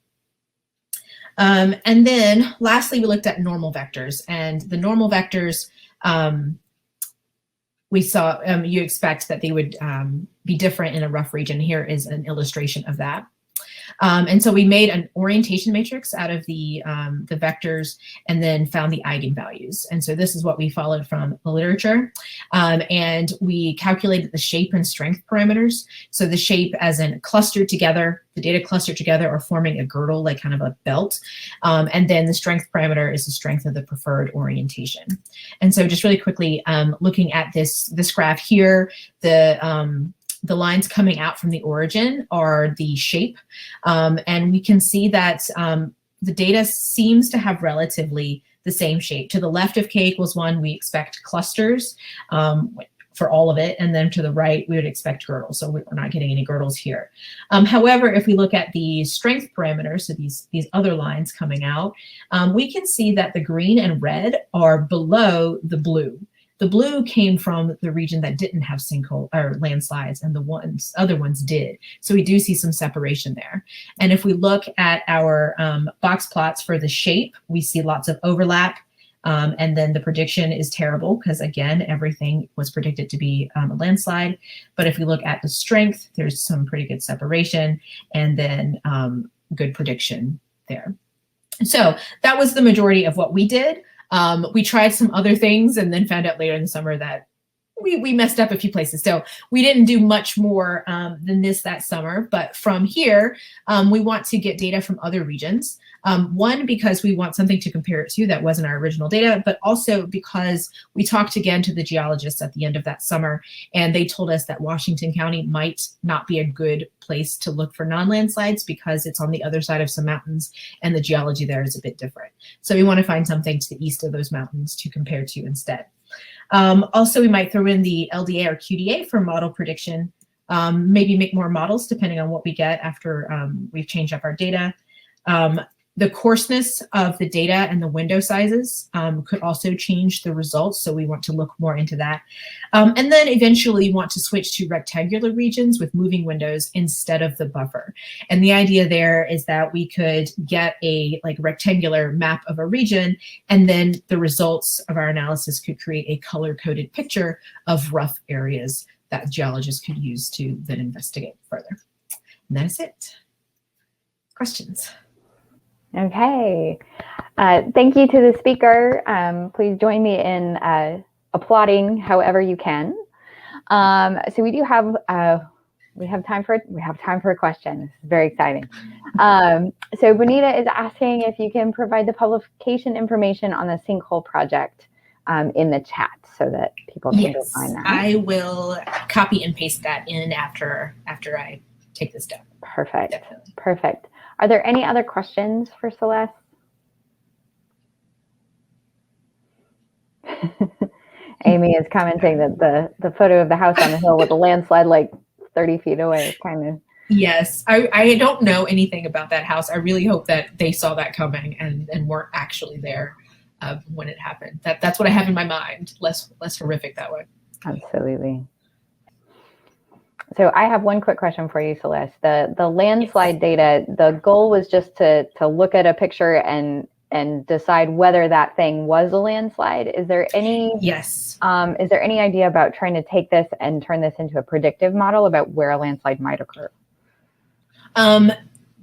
And then lastly, we looked at normal vectors. And the normal vectors, we saw, you expect that they would be different in a rough region. Here is an illustration of that. And so we made an orientation matrix out of the vectors and then found the eigenvalues. And so this is what we followed from the literature. And we calculated the shape and strength parameters. So the shape as in clustered together, the data clustered together are forming a girdle, like kind of a belt. And then the strength parameter is the strength of the preferred orientation. And so just really quickly, looking at this graph here, the lines coming out from the origin are the shape. And we can see that the data seems to have relatively the same shape. To the left of k=1, we expect clusters for all of it. And then to the right, we would expect girdles. So we're not getting any girdles here. However, if we look at the strength parameters, so these other lines coming out, we can see that the green and red are below the blue. The blue came from the region that didn't have sinkhole or landslides, and the other ones did. So we do see some separation there. And if we look at our box plots for the shape, we see lots of overlap. And then the prediction is terrible because, again, everything was predicted to be a landslide. But if we look at the strength, there's some pretty good separation, and then good prediction there. So that was the majority of what we did. We tried some other things and then found out later in the summer that we messed up a few places. So we didn't do much more than this that summer. But from here, we want to get data from other regions. One, because we want something to compare it to that wasn't our original data, but also because we talked again to the geologists at the end of that summer, and they told us that Washington County might not be a good place to look for non-landslides because it's on the other side of some mountains and the geology there is a bit different. So we want to find something to the east of those mountains to compare to instead. Also, we might throw in the LDA or QDA for model prediction, maybe make more models depending on what we get after we've changed up our data. The coarseness of the data and the window sizes could also change the results, so we want to look more into that. And then eventually want to switch to rectangular regions with moving windows instead of the buffer. And the idea there is that we could get a rectangular map of a region, and then the results of our analysis could create a color-coded picture of rough areas that geologists could use to then investigate further. And that is it. Questions? Okay. Thank you to the speaker. Please join me in applauding however you can. So we do have time for a question. This is very exciting. So Bonita is asking if you can provide the publication information on the sinkhole project in the chat so that people can go find that. I will copy and paste that in after I take this down. Perfect. Definitely. Perfect. Are there any other questions for Celeste? Amy is commenting that the photo of the house on the hill with the landslide like 30 feet away is kind of. Yes, I don't know anything about that house. I really hope that they saw that coming and weren't actually there when it happened. That's what I have in my mind. Less horrific that way. Absolutely. So I have one quick question for you, Celeste. The landslide data, the goal was just to look at a picture and decide whether that thing was a landslide. Is there any Yes. Is there any idea about trying to take this and turn this into a predictive model about where a landslide might occur?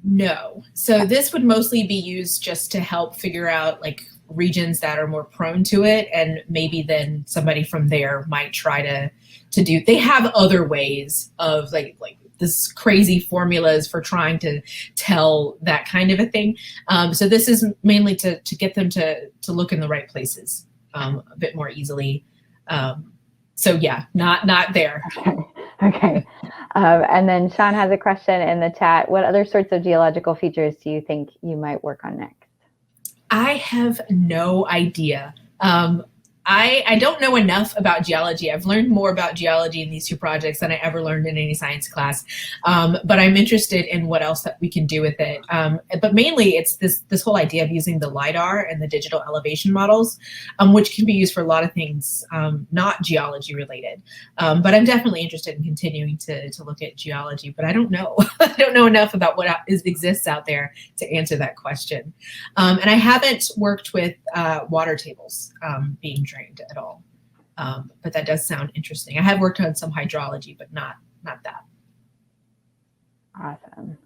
No. So this would mostly be used just to help figure out like regions that are more prone to it, and maybe then somebody from there might try to do. They have other ways of like this crazy formulas for trying to tell that kind of a thing. So this is mainly to get them to look in the right places a bit more easily. So yeah, not there. Okay. And then Sean has a question in the chat. What other sorts of geological features do you think you might work on next? I have no idea. I don't know enough about geology. I've learned more about geology in these two projects than I ever learned in any science class. But I'm interested in what else that we can do with it. But mainly it's this whole idea of using the LiDAR and the digital elevation models, which can be used for a lot of things, not geology related. But I'm definitely interested in continuing to look at geology, but I don't know. I don't know enough about what exists out there to answer that question. And I haven't worked with water tables being drained at all. But that does sound interesting. I have worked on some hydrology, but not that. Awesome.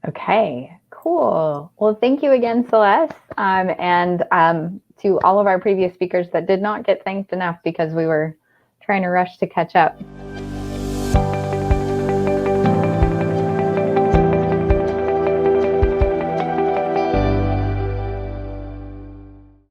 Okay, cool. Well, thank you again, Celeste. And to all of our previous speakers that did not get thanked enough because we were trying to rush to catch up.